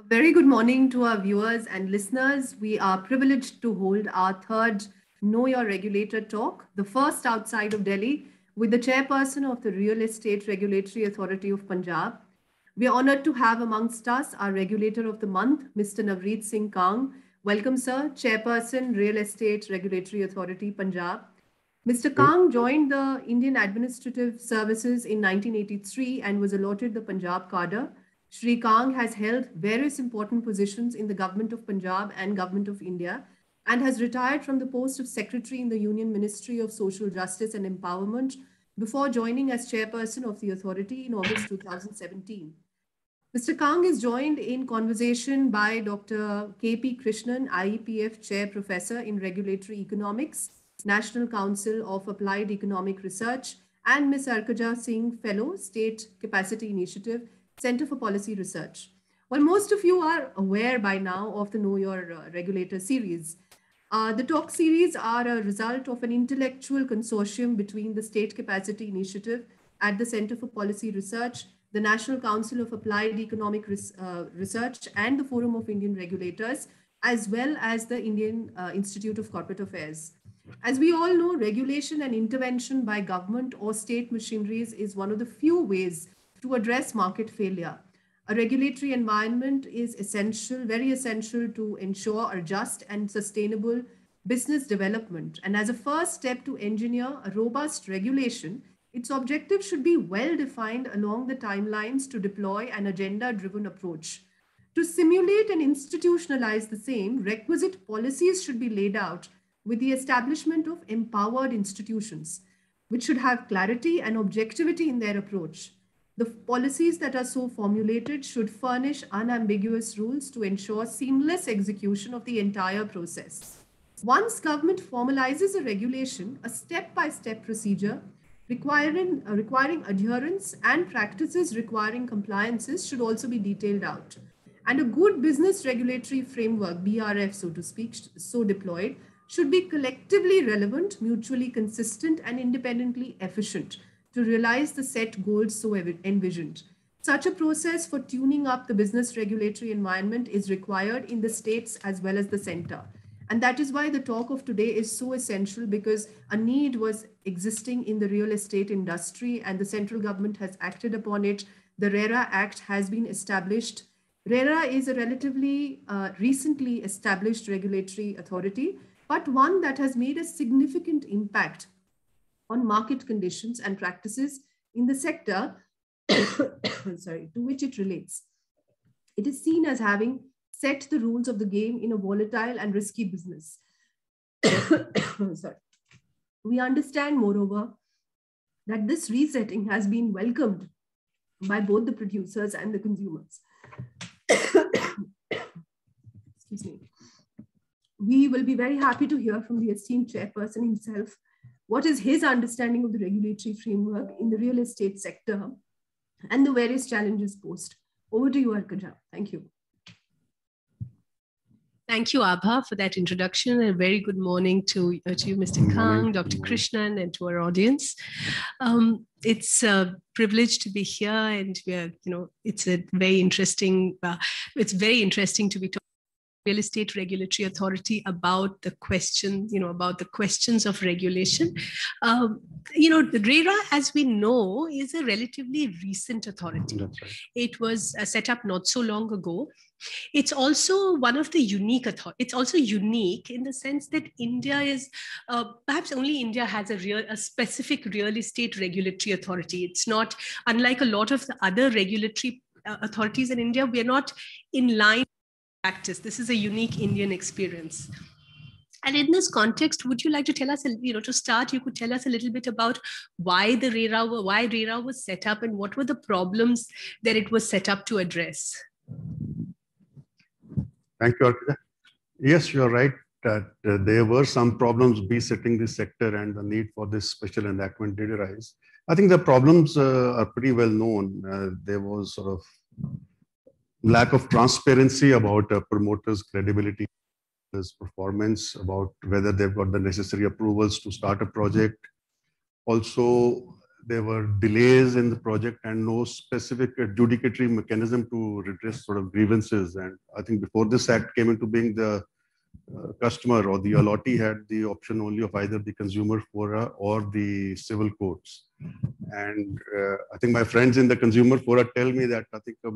A very good morning to our viewers and listeners. We are privileged to hold our third Know Your Regulator talk, the first outside of Delhi, with the chairperson of the Real Estate Regulatory Authority of Punjab. We are honored to have amongst us our regulator of the month, Mr. Navreet Singh Kang. Welcome, sir, chairperson, Real Estate Regulatory Authority, Punjab. Mr. Kang joined the Indian Administrative Services in 1983 and was allotted the Punjab cadre. Shri Kang has held various important positions in the Government of Punjab and Government of India and has retired from the post of Secretary in the Union Ministry of Social Justice and Empowerment before joining as chairperson of the authority in August 2017. Mr. Kang is joined in conversation by Dr. K.P. Krishnan, IEPF Chair Professor in Regulatory Economics, National Council of Applied Economic Research, and Ms. Arkaja Singh, Fellow, State Capacity Initiative, Center for Policy Research. Well, most of you are aware by now of the Know Your Regulator series. The talk series are a result of an intellectual consortium between the State Capacity Initiative at the Center for Policy Research, the National Council of Applied Economic Research, and the Forum of Indian Regulators, as well as the Indian Institute of Corporate Affairs. As we all know, regulation and intervention by government or state machineries is one of the few ways to address market failure. A regulatory environment is essential, very essential to ensure a just and sustainable business development. And as a first step to engineer a robust regulation, its objective should be well defined along the timelines to deploy an agenda-driven approach. To simulate and institutionalize the same, requisite policies should be laid out with the establishment of empowered institutions, which should have clarity and objectivity in their approach. The policies that are so formulated should furnish unambiguous rules to ensure seamless execution of the entire process. Once government formalizes a regulation, a step-by-step procedure requiring adherence and practices requiring compliances should also be detailed out. And a good business regulatory framework, BRF, so to speak, so deployed, should be collectively relevant, mutually consistent, and independently efficient to realize the set goals so envisioned. Such a process for tuning up the business regulatory environment is required in the states as well as the center. And that is why the talk of today is so essential, because a need was existing in the real estate industry and the central government has acted upon it. The RERA Act has been established. RERA is a relatively recently established regulatory authority, but one that has made a significant impact on market conditions and practices in the sector to which it relates. It is seen as having set the rules of the game in a volatile and risky business. We understand, moreover, that this resetting has been welcomed by both the producers and the consumers. Excuse me. We will be very happy to hear from the esteemed chairperson himself what is his understanding of the regulatory framework in the real estate sector and the various challenges posed. Over to you, Arkaja. Thank you. Thank you, Abha, for that introduction. And a very good morning to you, Mr. Kang, Dr. Krishnan, and to our audience. It's a privilege to be here, and we are, it's a very interesting. It's very interesting to be talking Real Estate Regulatory Authority about the question, about the questions of regulation. The RERA, as we know, is a relatively recent authority. That's right. It was set up not so long ago. It's also one of the unique authorities. It's also unique in the sense that India is, perhaps only India has a specific real estate regulatory authority. It's not, unlike a lot of the other regulatory authorities in India, we are not in line practice. This is a unique Indian experience. And in this context, would you like to tell us, to start, you could tell us a little bit about why RERA was set up and what were the problems that it was set up to address? Thank you, Arkaja. Yes, you're right that there were some problems besetting this sector and the need for this special enactment did arise. I think the problems are pretty well known. There was sort of lack of transparency about promoters' credibility, performance, about whether they've got the necessary approvals to start a project. Also, there were delays in the project and no specific adjudicatory mechanism to redress sort of grievances. And I think before this act came into being, the customer or the allottee had the option only of either the consumer fora or the civil courts. And I think my friends in the consumer fora tell me that I think a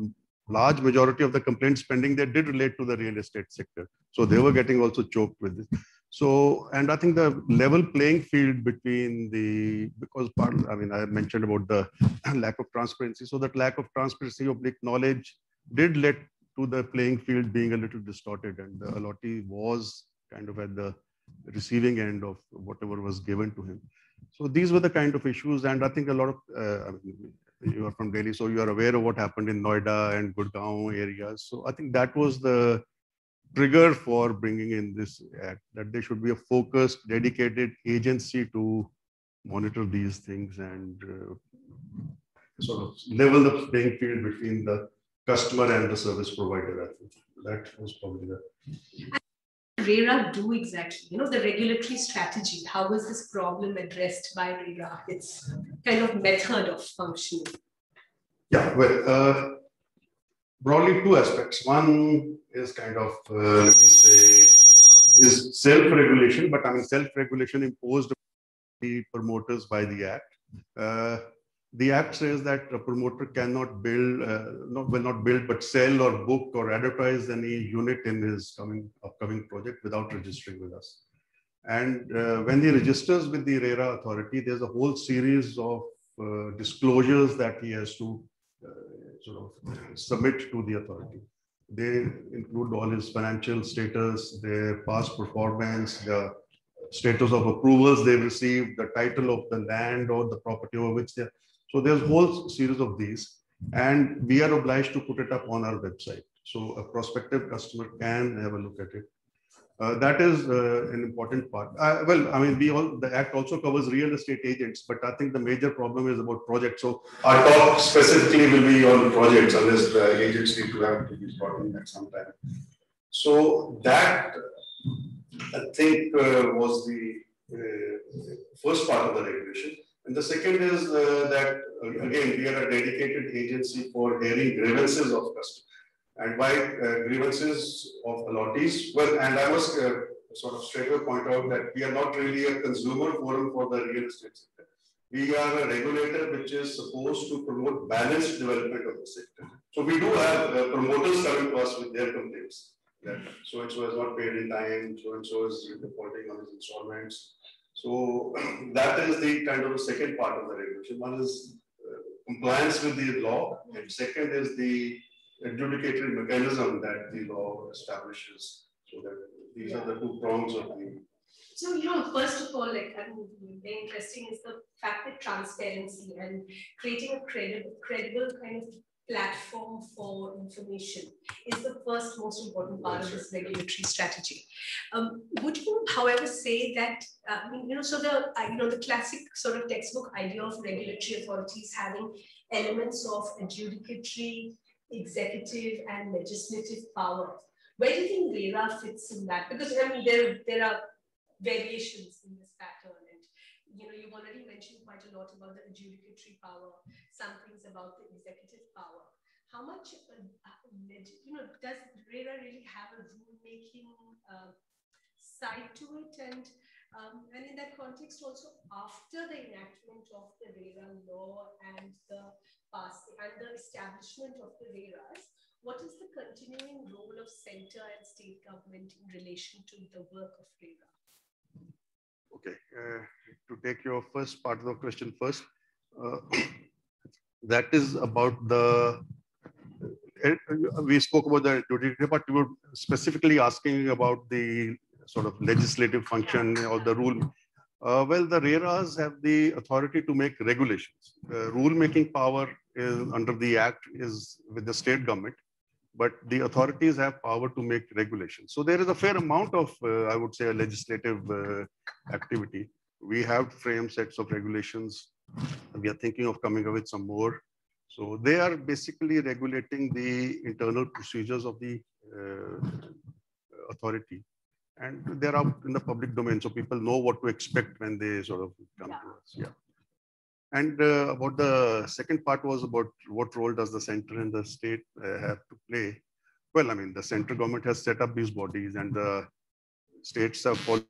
large majority of the complaints pending there did relate to the real estate sector. So they were getting also choked with this. So, and I think the level playing field between the, because part, I mean, I mentioned about the lack of transparency. So that lack of transparency, oblique knowledge did lead to the playing field being a little distorted, and the allottee was kind of at the receiving end of whatever was given to him. So these were the kind of issues. And I think a lot of, I mean, you are from Delhi, so you are aware of what happened in Noida and Gurgaon areas. So I think that was the trigger for bringing in this act, that there should be a focused, dedicated agency to monitor these things and sort of level the playing field between the customer and the service provider. I think that was probably the. RERA do exactly? You know, the regulatory strategy, how was this problem addressed by RERA? Its kind of method of functioning. Yeah, well, broadly two aspects. One is kind of, let me say, is self-regulation, but I mean self-regulation imposed on the promoters by the Act. The Act says that a promoter cannot build, not build, but sell or book or advertise any unit in his upcoming project without registering with us. And when he registers with the RERA authority, there's a whole series of disclosures that he has to sort of submit to the authority. They include all his financial status, their past performance, the status of approvals they've received, the title of the land or the property over which they're. So there's a whole series of these, and we are obliged to put it up on our website. So a prospective customer can have a look at it. That is an important part. Well, I mean, the Act also covers real estate agents, but I think the major problem is about projects. So our talk specifically will be on projects, unless the agents need to have to be brought in at some time. So that, I think, was the first part of the regulation. And the second is that, again, we are a dedicated agency for hearing grievances of customers. And by grievances of allottees, well, and I must sort of straight away point out that we are not really a consumer forum for the real estate sector. We are a regulator which is supposed to promote balanced development of the sector. So we do have promoters coming to us with their complaints. That so-and-so has not paid in time, so-and-so is defaulting on his installments. So that is the kind of the second part of the regulation. One is compliance with the law, and second is the adjudicatory mechanism that the law establishes. So that these are the two prongs of the. So, you know, first of all, like, I mean, very interesting is the fact that transparency and creating a credible kind of platform for information is the first most important part of this regulatory strategy. Would you, however, say that, you know, so the, the classic sort of textbook idea of regulatory authorities having elements of adjudicatory, executive and legislative power. Where do you think RERA fits in that? Because I mean, there are variations in this pattern, and you've already mentioned quite a lot about the adjudicatory power, some things about the executive power. How much, does RERA really have a rule-making side to it? And in that context, also after the enactment of the RERA law and the establishment of the RERAs, what is the continuing role of center and state government in relation to the work of RERA? Okay, to take your first part of the question first, that is about the. We spoke about the adjudicatory, but we were specifically asking about the sort of legislative function or the rule. Well, the RERAs have the authority to make regulations. Rule-making power under the Act is with the state government, but the authorities have power to make regulations. So there is a fair amount of, I would say, a legislative activity. We have framed sets of regulations. We are thinking of coming up with some more. So they are basically regulating the internal procedures of the authority. And they're out in the public domain, so people know what to expect when they sort of come to us. Yeah. And about the second part was about what role does the center and the state have to play. Well, I mean, the central government has set up these bodies and the states have followed.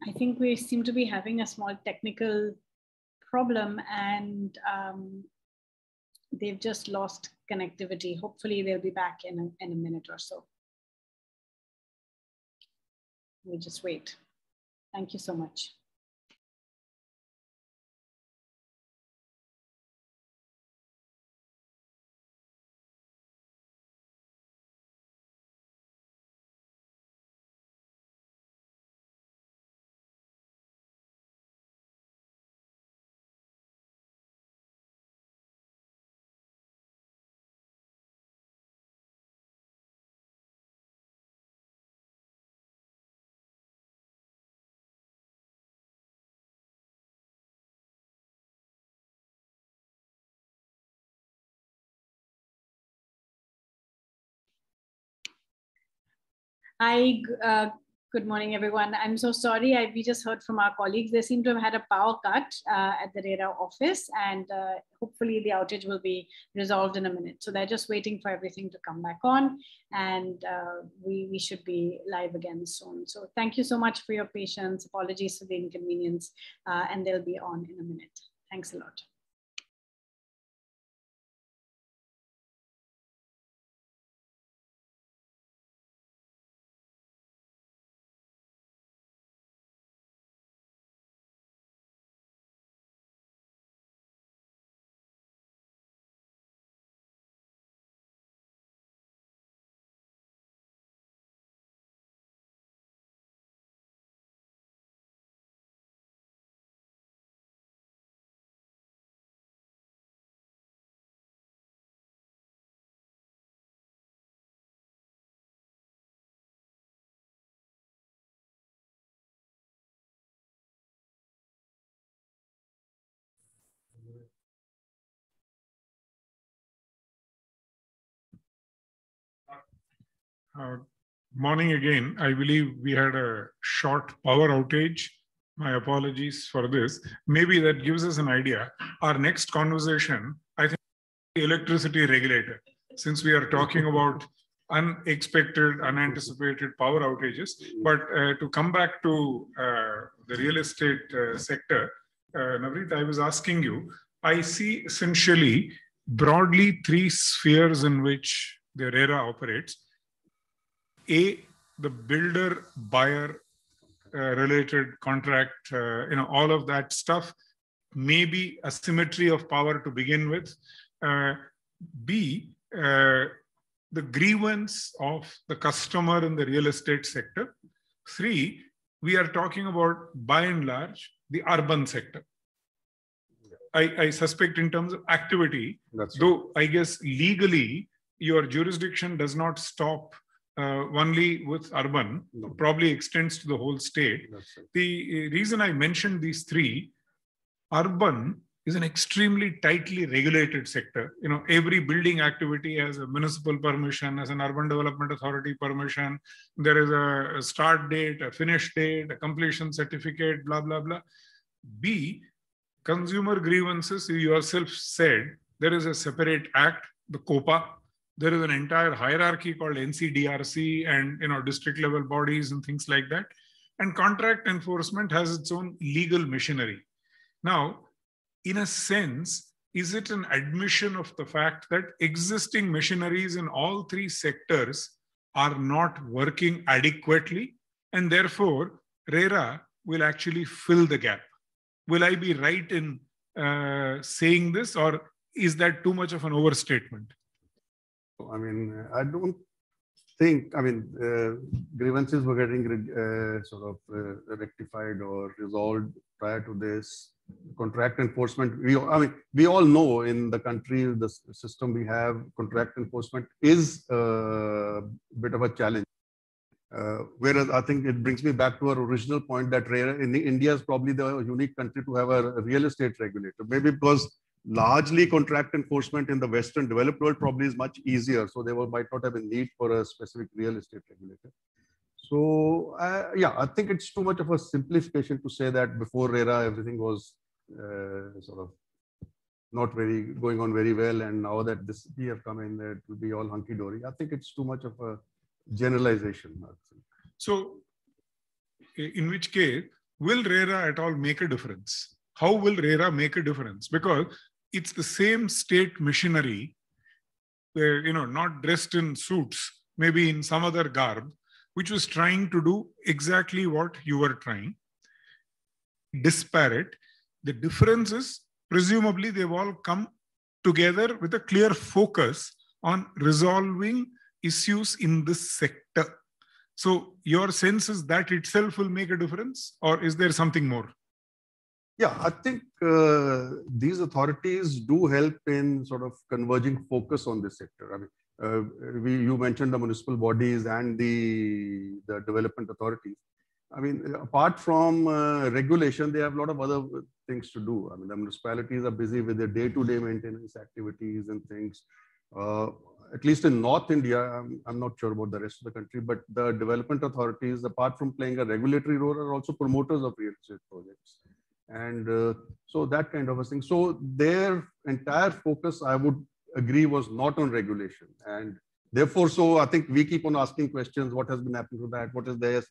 I think we seem to be having a small technical problem, and they've just lost connectivity. Hopefully they'll be back in a minute or so. We'll just wait. Thank you so much. Hi, good morning, everyone. I'm so sorry. We just heard from our colleagues. They seem to have had a power cut at the RERA office, and hopefully the outage will be resolved in a minute. So they're just waiting for everything to come back on, and we should be live again soon. So thank you so much for your patience. Apologies for the inconvenience, and they'll be on in a minute. Thanks a lot. Morning again. I believe we had a short power outage. My apologies for this. Maybe that gives us an idea. Our next conversation, I think, the electricity regulator, since we are talking about unexpected, unanticipated power outages. But to come back to the real estate sector, Navreet, I was asking you, I see essentially broadly three spheres in which the RERA operates. A, the builder buyer related contract, all of that stuff, maybe asymmetry of power to begin with. B, the grievance of the customer in the real estate sector. 3, we are talking about, by and large, the urban sector. I suspect in terms of activity, though I guess legally your jurisdiction does not stop only with urban, probably extends to the whole state. The reason I mentioned these three, urban is an extremely tightly regulated sector. Every building activity has a municipal permission, has an urban development authority permission. There is a start date, a finish date, a completion certificate, blah, blah, blah. B, consumer grievances, you yourself said, there is a separate act, the COPA. There is an entire hierarchy called NCDRC and district level bodies and things like that. and contract enforcement has its own legal machinery. Now, in a sense, is it an admission of the fact that existing machineries in all three sectors are not working adequately, and therefore RERA will actually fill the gap? Will I be right in saying this, or is that too much of an overstatement? I mean, I don't think, I mean, grievances were getting rectified or resolved prior to this. Contract enforcement, we all know in the country, the system we have, contract enforcement is a bit of a challenge. Whereas I think it brings me back to our original point that India is probably the unique country to have a real estate regulator. Maybe because largely contract enforcement in the Western developed world probably is much easier. So there might not have a need for a specific real estate regulator. So yeah, I think it's too much of a simplification to say that before RERA, everything was not going on very well. And now that this year come in, it will be all hunky-dory. I think it's too much of a generalization. So in which case, will RERA at all make a difference? How will RERA make a difference? Because it's the same state machinery, not dressed in suits, maybe in some other garb, which was trying to do exactly what you were trying. Disparate. The difference is, presumably, they've all come together with a clear focus on resolving issues in this sector. So your sense is that itself will make a difference, or is there something more? Yeah, I think these authorities do help in sort of converging focus on this sector. I mean, you mentioned the municipal bodies and the development authorities. I mean, apart from regulation, they have a lot of other things to do. I mean, the municipalities are busy with their day-to-day maintenance activities and things. At least in North India, I'm not sure about the rest of the country, but the development authorities, apart from playing a regulatory role, are also promoters of real estate projects. And so that kind of a thing. So their entire focus, I would agree, was not on regulation. And therefore, so I think we keep on asking questions, what has been happening to that? What is there?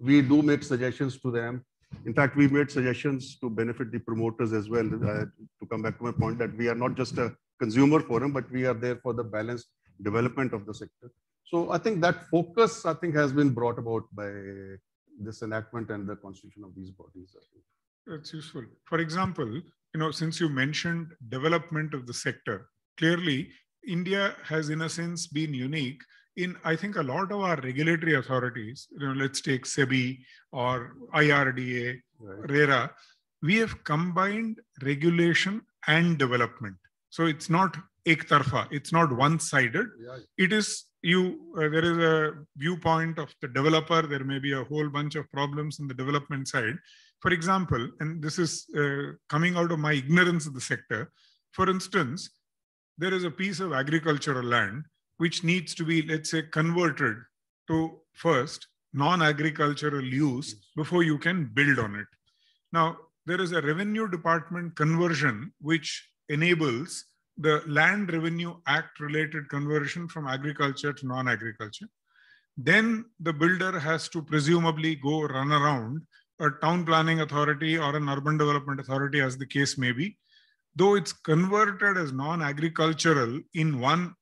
We do make suggestions to them. In fact, we made suggestions to benefit the promoters as well. To come back to my point that we are not just a consumer forum, but we are there for the balanced development of the sector. So I think that focus, has been brought about by this enactment and the constitution of these bodies. That's useful. For example, since you mentioned development of the sector, clearly India has in a sense been unique in, I think, a lot of our regulatory authorities, let's take SEBI or IRDA, right, RERA, we have combined regulation and development. So it's not ek tarfa, it's not one-sided. Yeah. It is there is a viewpoint of the developer. There may be a whole bunch of problems in the development side. For example, and this is coming out of my ignorance of the sector, for instance, there is a piece of agricultural land which needs to be, let's say, converted to first non-agricultural use before you can build on it. Now, there is a revenue department conversion which enables the Land Revenue Act related conversion from agriculture to non-agriculture. Then the builder has to presumably go run around a town planning authority or an urban development authority, as the case may be. Though it's converted as non-agricultural in one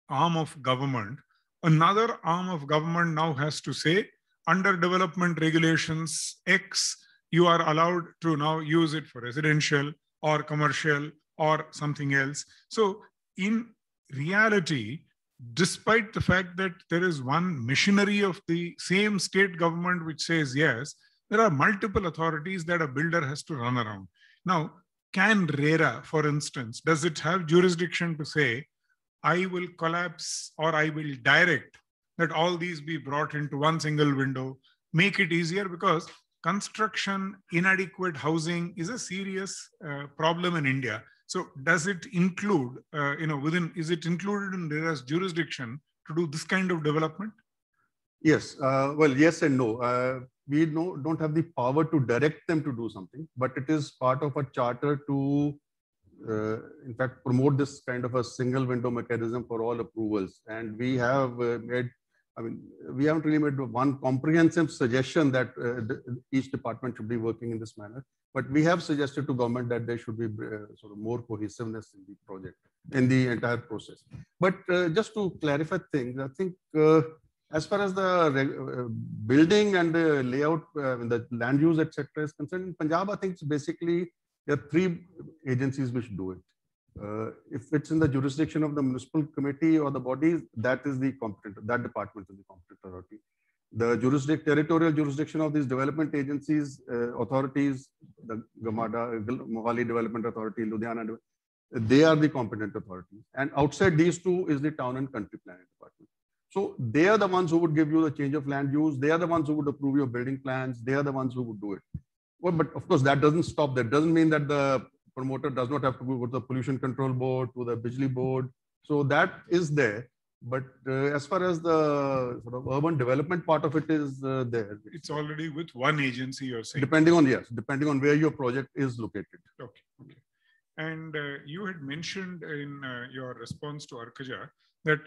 arm of government, another arm of government now has to say, under development regulations X, you are allowed to now use it for residential or commercial or something else. So in reality, despite the fact that there is one machinery of the same state government which says yes, there are multiple authorities that a builder has to run around. Now, can RERA, for instance, does it have jurisdiction to say, I will collapse or I will direct that all these be brought into one single window, make it easier? Because construction, inadequate housing is a serious problem in India. So does it include, is it included in RERA's jurisdiction to do this kind of development? Yes, well, yes and no. We don't have the power to direct them to do something, but it is part of a charter to, in fact, promote this kind of a single window mechanism for all approvals. And we have made I mean, we haven't really made one comprehensive suggestion that each department should be working in this manner. But we have suggested to government that there should be sort of more cohesiveness in the project, in the entire process. But just to clarify things, I think as far as the building and the layout, the land use, etc., is concerned, in Punjab, I think it's basically there are 3 agencies which do it. If it's in the jurisdiction of the municipal committee or the bodies, that is the competent, that department is the competent authority. The territorial jurisdiction of these development agencies, authorities, the GMADA, Mohali Development Authority, Ludhiana, they are the competent authority. And outside these 2 is the town and country planning department. So they are the ones who would give you the change of land use. They are the ones who would approve your building plans. They are the ones who would do it. Well, but of course, that doesn't stop. That doesn't mean that the promoter does not have to go to the pollution control board, to the Bijli board. So that is there. But as far as the sort of urban development part of it is there. It's already with one agency, you're saying? Depending on where your project is located. Okay. And you had mentioned in your response to Arkaja that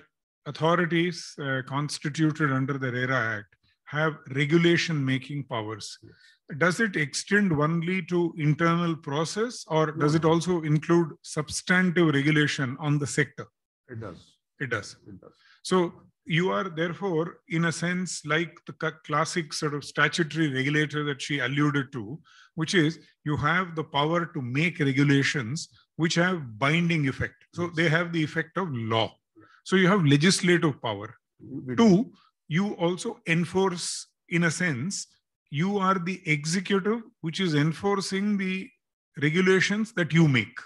authorities constituted under the RERA Act have regulation-making powers. Yes. Does it extend only to internal process, or does it also include substantive regulation on the sector? It does. It does. It does. So you are therefore, in a sense, like the classic sort of statutory regulator that she alluded to, which is you have the power to make regulations which have binding effect. So they have the effect of law. So you have legislative power. 2, you also enforce, in a sense, you are the executive which is enforcing the regulations that you make.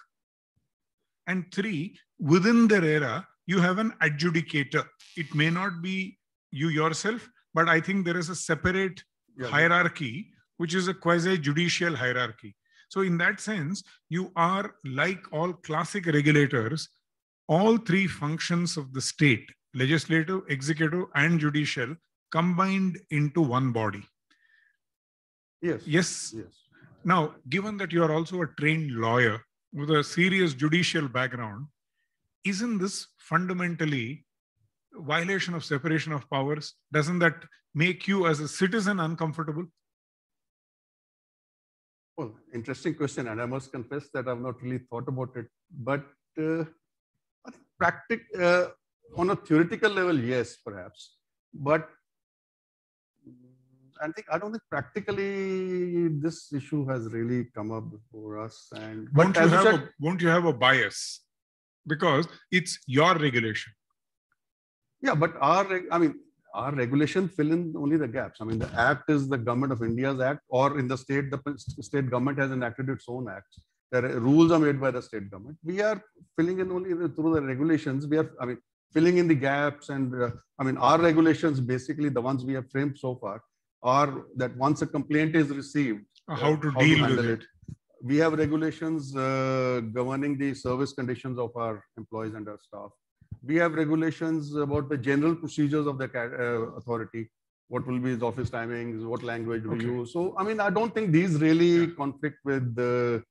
And 3, within the RERA, you have an adjudicator. It may not be you yourself, but I think there is a separate hierarchy, which is a quasi-judicial hierarchy. So in that sense, you are like all classic regulators, all 3 functions of the state, legislative, executive, and judicial, combined into one body. Yes. Now, given that you are also a trained lawyer with a serious judicial background, isn't this fundamentally a violation of separation of powers? Doesn't that make you as a citizen uncomfortable? Well, interesting question. And I must confess that I've not really thought about it. But I think on a theoretical level, yes, perhaps. But I don't think practically this issue has really come up before us. And won't you have a bias? Because it's your regulation. Yeah, but our regulation fill in only the gaps. I mean, the act is the Government of India's act, or in the state government has enacted its own acts. The rules are made by the state government. We are filling in only through the regulations. We are, filling in the gaps, and our regulations, basically the ones we have framed so far, are that once a complaint is received, how to deal with it. We have regulations governing the service conditions of our employees and our staff. We have regulations about the general procedures of the authority. What will be his office timings? What language we use? So, I don't think these really conflict with the.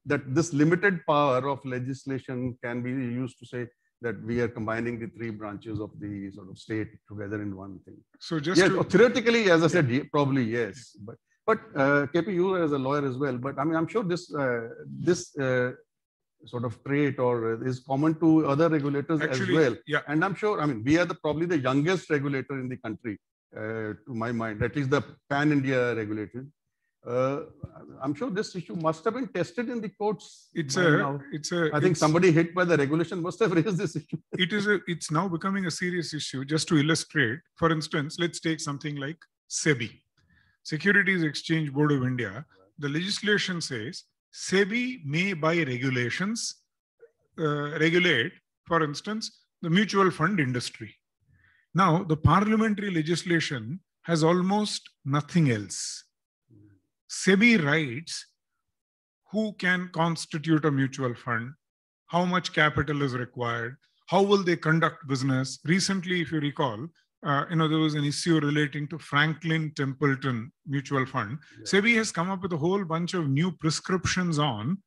That this limited power of legislation can be used to say that we are combining the 3 branches of the sort of state together in one thing. So just theoretically, as I said, probably yes. But KP, you as a lawyer as well. But I'm sure this sort of trait or is common to other regulators as well. Yeah. And I'm sure, we are probably the youngest regulator in the country, to my mind, at least the pan-India regulator. I'm sure this issue must have been tested in the courts. I think somebody hit by the regulation must have raised this issue. It's now becoming a serious issue. Just to illustrate, for instance, let's take something like SEBI, Securities Exchange Board of India. The legislation says SEBI may by regulations regulate, for instance, the mutual fund industry. Now, the parliamentary legislation has almost nothing else. SEBI writes who can constitute a mutual fund, how much capital is required, how will they conduct business. Recently, if you recall, there was an issue relating to Franklin Templeton Mutual Fund. Yeah. SEBI has come up with a whole bunch of new prescriptions on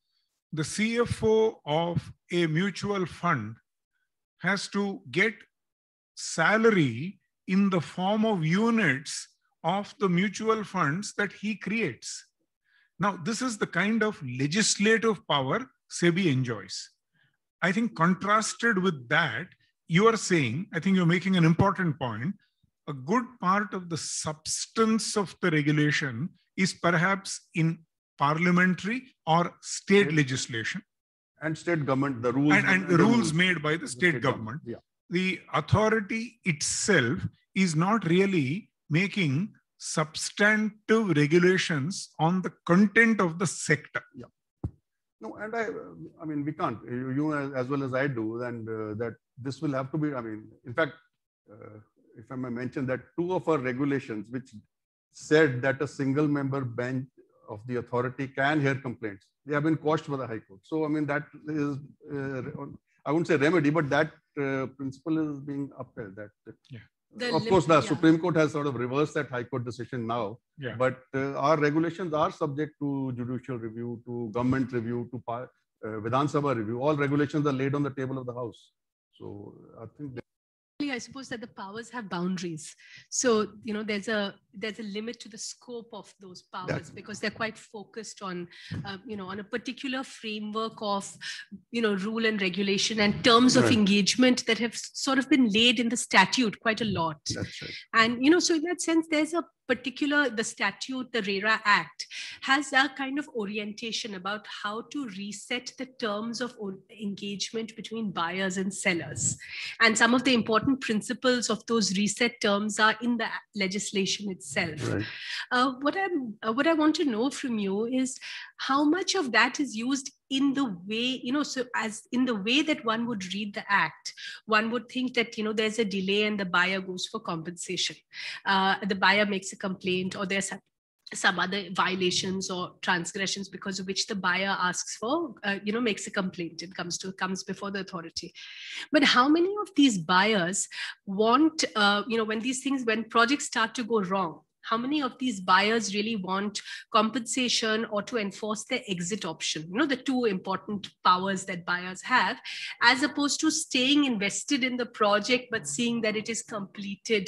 the CFO of a mutual fund has to get salary in the form of units of the mutual funds that he creates. Now, this is the kind of legislative power SEBI enjoys. I think contrasted with that, you are saying, I think you're making an important point, a good part of the substance of the regulation is perhaps in parliamentary or state legislation. And state government, the rules. And the rules made by the state government. Yeah. The authority itself is not really making substantive regulations on the content of the sector. Yeah. No, and I mean, we can't, you as well as I do, and that this will have to be, I mean, in fact, if I may mention that 2 of our regulations, which said that a single member bench of the authority can hear complaints, they have been quashed by the High Court. So, I mean, that is, I wouldn't say remedy, but that principle is being upheld. That, of course, the Supreme Court has sort of reversed that High Court decision now, but our regulations are subject to judicial review, to government review, to Vidhan Sabha review. All regulations are laid on the table of the House. So, I think I suppose that the powers have boundaries. So, you know, there's a limit to the scope of those powers because they're quite focused on, you know, on a particular framework of, you know, rule and regulation and terms of engagement that have sort of been laid in the statute quite a lot. That's right. And, you know, so in that sense, there's a particular, the statute, the RERA Act has a kind of orientation about how to reset the terms of engagement between buyers and sellers. And some of the important principles of those reset terms are in the legislation itself. Right. What I want to know from you is how much of that is used in the way, you know, so as in the way that one would read the act, one would think that, you know, there's a delay and the buyer goes for compensation. The buyer makes a complaint, or there's some other violations or transgressions because of which the buyer asks for, you know, makes a complaint and comes before the authority. But how many of these buyers want, you know, when projects start to go wrong, how many of these buyers really want compensation or to enforce their exit option? You know, the 2 important powers that buyers have, as opposed to staying invested in the project, but seeing that it is completed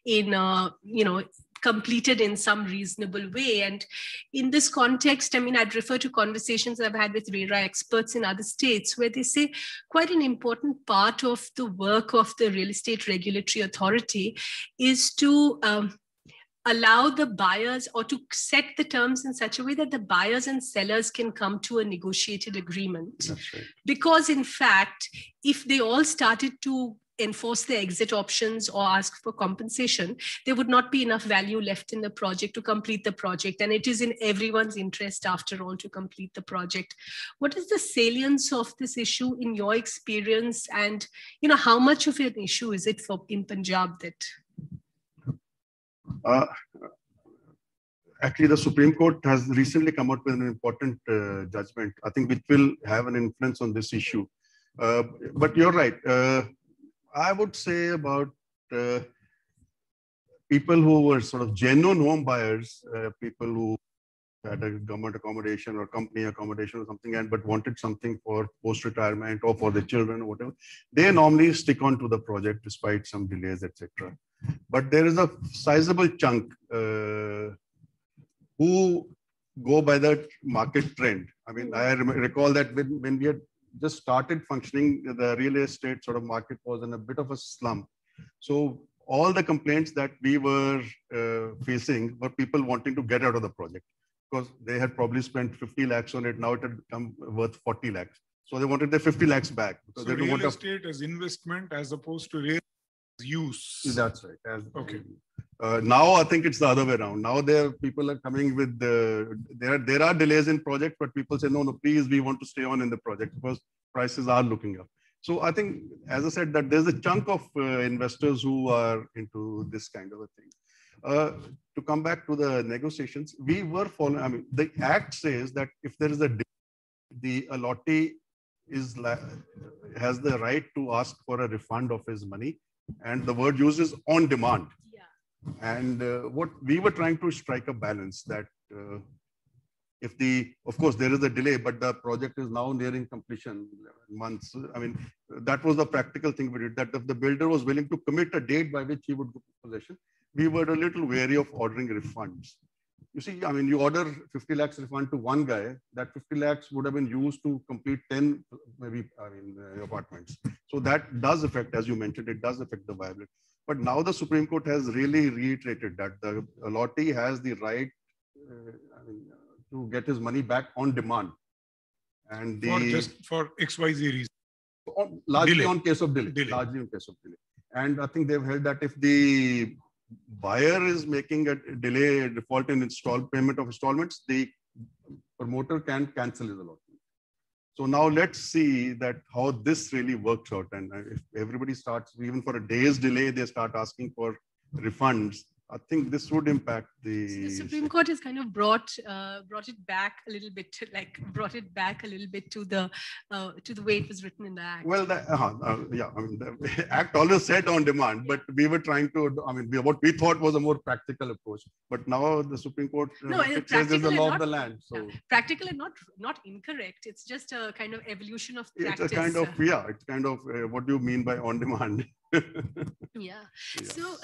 in, you know, completed in some reasonable way. And in this context, I mean, I'd refer to conversations I've had with RERA experts in other states where they say quite an important part of the work of the Real Estate Regulatory Authority is to allow the buyers, or to set the terms in such a way that the buyers and sellers can come to a negotiated agreement. That's right. Because in fact, if they all started to enforce their exit options or ask for compensation, there would not be enough value left in the project to complete the project. And it is in everyone's interest, after all, to complete the project. What is the salience of this issue in your experience? And, you know, how much of an issue is it in Punjab that... Actually, the Supreme Court has recently come out with an important judgment, I think, which will have an influence on this issue. But you're right. I would say about people who were sort of genuine home buyers, people who had a government accommodation or company accommodation or something, but wanted something for post-retirement or for the children or whatever, they normally stick on to the project despite some delays, etc. But there is a sizable chunk who go by that market trend. I mean, I recall that when we had just started functioning, the real estate sort of market was in a bit of a slump. So all the complaints that we were facing were people wanting to get out of the project because they had probably spent 50 lakhs on it. Now it had become worth 40 lakhs. So they wanted their 50 lakhs back. So they real estate as investment as opposed to real use. That's right. Okay. Now I think it's the other way around. Now people are coming with there are delays in project, but people say no, please, we want to stay on in the project because prices are looking up. So I think, as I said, that there's a chunk of investors who are into this kind of a thing. To come back to the negotiations, we were following. I mean, the Act says that if there is the allottee has the right to ask for a refund of his money, and the word used is on demand. And what we were trying to strike a balance that of course, there is a delay, but the project is now nearing completion, months. I mean, that was the practical thing we did, that if the builder was willing to commit a date by which he would go to possession, we were a little wary of ordering refunds. You see, I mean, you order 50 lakhs refund to one guy, that 50 lakhs would have been used to complete 10, maybe, apartments. So that does affect, as you mentioned, it does affect the viability. But now the Supreme Court has really reiterated that the allottee has the right to get his money back on demand. And for XYZ reason. Largely delay. On case of delay. Largely on case of delay. And I think they've held that if the buyer is making a delay, default in payment of installments, the promoter can cancel his allotment. So now let's see that how this really works out. And if everybody starts, even for a day's delay, they start asking for refunds, I think this would impact the. So the Supreme Court has kind of brought it back a little bit, to the way it was written in the Act. Well, yeah, I mean, the Act always said on demand, but we were trying to. I mean, what we thought was a more practical approach, but now the Supreme Court it says there's the law of the land. So practical and not incorrect. It's just a kind of evolution of practice. It's a kind of It's kind of what do you mean by on demand? Yeah. So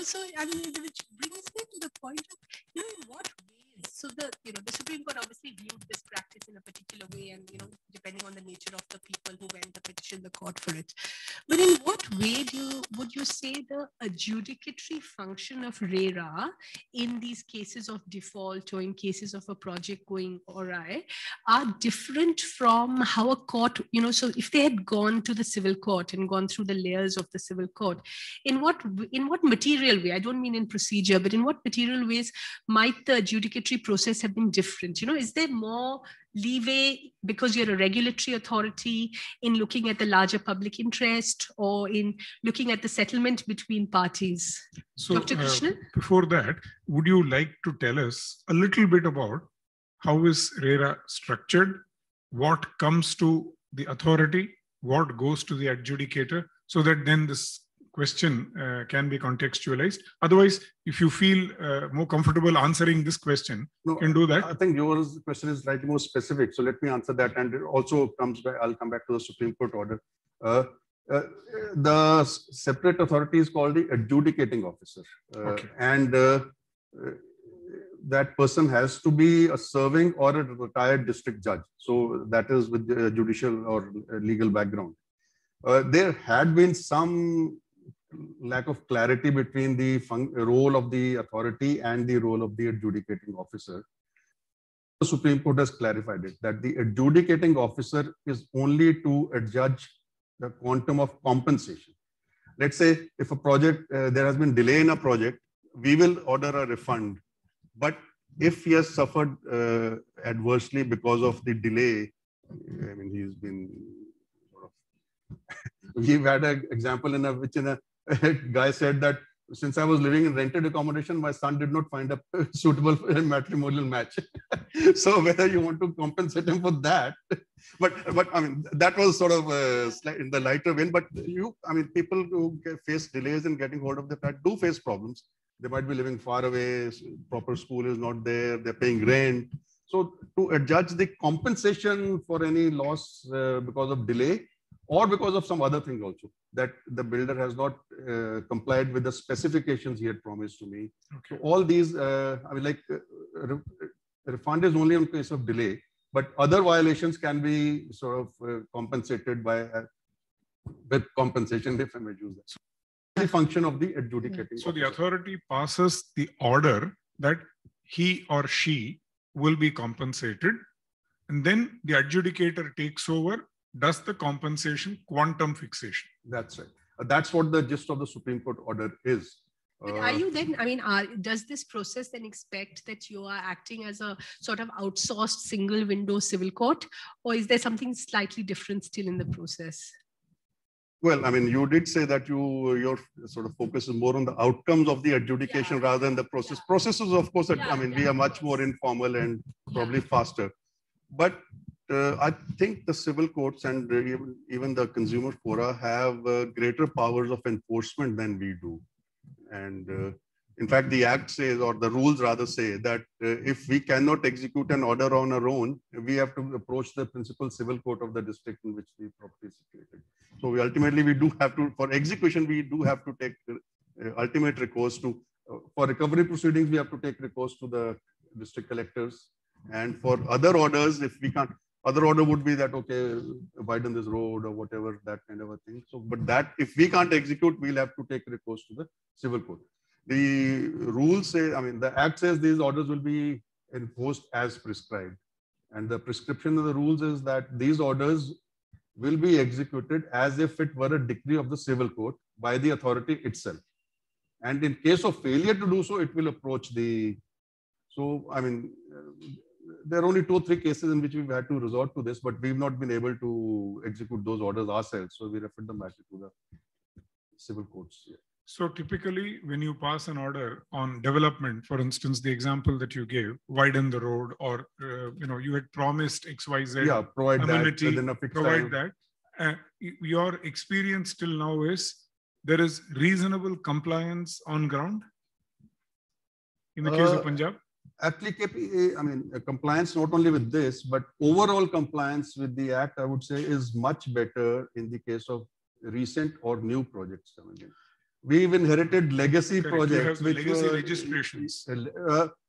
so I mean, which brings me to the point of in what ways. So the Supreme Court obviously viewed this practice in a particular way, and depending on the nature of the people who went to petition the court for it. But in what way would you say the adjudicatory function of RERA in these cases of default or in cases of a project going awry are different from how a court, so if they had gone to the civil court and gone through the layers of the civil court, in what material way, I don't mean in procedure, but in what material ways might the adjudicatory process have been different? Is there more leeway because you're a regulatory authority in looking at the larger public interest or in looking at the settlement between parties? So, Dr. Krishnan? Before that, would you like to tell us a little bit about how is RERA structured, what comes to the authority, what goes to the adjudicator, so that then this question can be contextualized. Otherwise, if you feel more comfortable answering this question, you can do that. I think your question is slightly more specific. So let me answer that. And it also comes back, I'll come back to the Supreme Court order. The separate authority is called the adjudicating officer. Okay. And that person has to be a serving or a retired district judge. So that is with the judicial or legal background. There had been some lack of clarity between the role of the authority and the role of the adjudicating officer. The Supreme Court has clarified it, that the adjudicating officer is only to adjudge the quantum of compensation. Let's say if a project, there has been delay in a project, we will order a refund. But if he has suffered adversely because of the delay, I mean, he's been sort of, we've had an example in which a guy said that since I was living in rented accommodation, my son did not find a suitable matrimonial match. So whether you want to compensate him for that, but I mean, that was sort of in the lighter vein, but people who face delays in getting hold of the flat do face problems. They might be living far away, proper school is not there, they're paying rent. So to adjudge the compensation for any loss because of delay, or because of some other thing also, that the builder has not complied with the specifications he had promised to me. Okay. So all these, refund is only in case of delay, but other violations can be sort of compensated by with compensation, if I may use that. So the function of the adjudicating. So the authority passes the order that he or she will be compensated, and then the adjudicator takes over, does the compensation quantum fixation. That's right. That's what the gist of the Supreme Court order is. But are you then, does this process then expect that you are acting as a sort of outsourced single window civil court, or is there something slightly different still in the process? Well, I mean, you did say that your sort of focus is more on the outcomes of the adjudication rather than the process. Yeah. Processes, of course, we are much more informal and probably faster. But I think the civil courts and even the consumer fora have greater powers of enforcement than we do. And In fact, the act says, or the rules rather say, that if we cannot execute an order on our own, we have to approach the principal civil court of the district in which the property is situated. So we do have to, for execution, we do have to take ultimate recourse to, for recovery proceedings, we have to take recourse to the district collectors. And for other orders, if we can't, other order would be that, okay, widen this road or whatever, that kind of a thing. So, but that, if we can't execute, we'll have to take recourse to the civil court. The rules say, I mean, the act says these orders will be enforced as prescribed. And the prescription of the rules is that these orders will be executed as if it were a decree of the civil court by the authority itself. And in case of failure to do so, it will approach the, so, I mean, there are only 2 or 3 cases in which we've had to resort to this, but we've not been able to execute those orders ourselves. So we referred them back to the civil courts. Yeah. So typically, when you pass an order on development, for instance, the example that you gave, widen the road, or you had promised XYZ, yeah, provide amenity, that within a fixed provide time. that. Your experience till now is there is reasonable compliance on ground in the case of Punjab? Actually, KP, I mean, compliance not only with this, but overall compliance with the act, I would say, is much better in the case of recent or new projects coming in. We've inherited legacy projects, which legacy were registrations.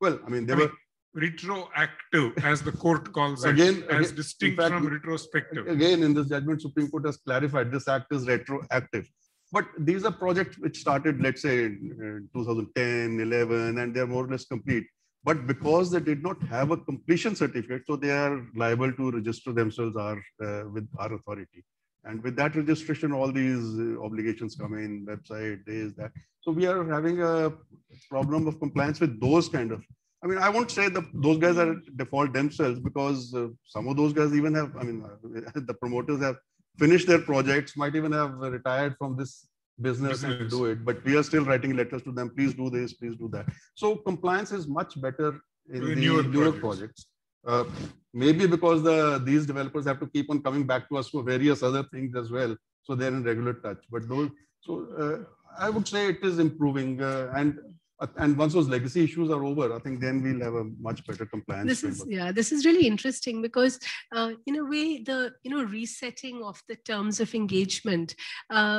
Well, I mean, they were retroactive, as the court calls it, as distinct from retrospective. Again, in this judgment, Supreme Court has clarified this act is retroactive. But these are projects which started, let's say, in 2010, 11, and they're more or less complete. But because they did not have a completion certificate, so they are liable to register themselves with our authority. And with that registration, all these obligations come in, website, this, that. So we are having a problem of compliance with those kind of, I mean, I won't say that those guys are default themselves, because some of those guys even have, I mean, the promoters have finished their projects, might even have retired from this business and do it, but we are still writing letters to them, please do this, please do that. So compliance is much better in the newer projects. Maybe because these developers have to keep on coming back to us for various other things as well, so they're in regular touch. But those, so I would say it is improving, and once those legacy issues are over, I think then we'll have a much better compliance. This is really interesting, because in a way, the resetting of the terms of engagement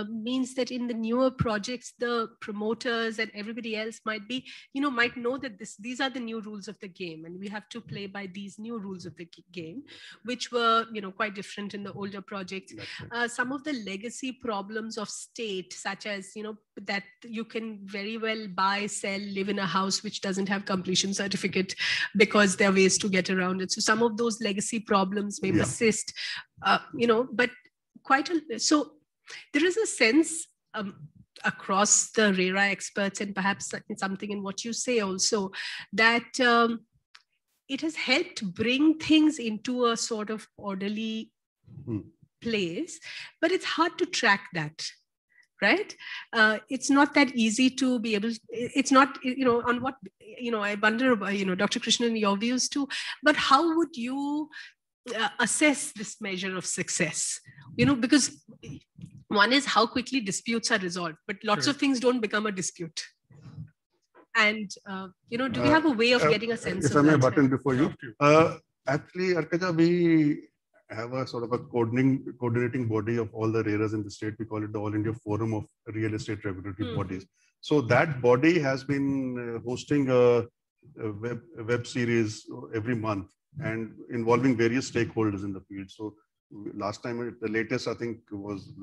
means that in the newer projects, the promoters and everybody else might know that these are the new rules of the game, and we have to play by these new rules of the game, which were quite different in the older projects. Some of the legacy problems of state, such as that you can very well buy, sell, live in a house which doesn't have completion certificate, because there are ways to get around it. So some of those legacy problems may persist, but so there is a sense across the RERA experts, and perhaps something in what you say also, that it has helped bring things into a sort of orderly place, but it's hard to track that. Right? It's not that easy to be able, it's not, on what, I wonder about, Dr. Krishnan, your views too, but how would you assess this measure of success? Because one is how quickly disputes are resolved, but lots of things don't become a dispute. And, do we have a way of getting a sense of that? If I may button before you. Actually, Arkaja, we have a sort of a coordinating body of all the RERAs in the state. We call it the All India Forum of Real Estate Regulatory Bodies. So that body has been hosting a web series every month and involving various stakeholders in the field. So last time, the latest, I think, was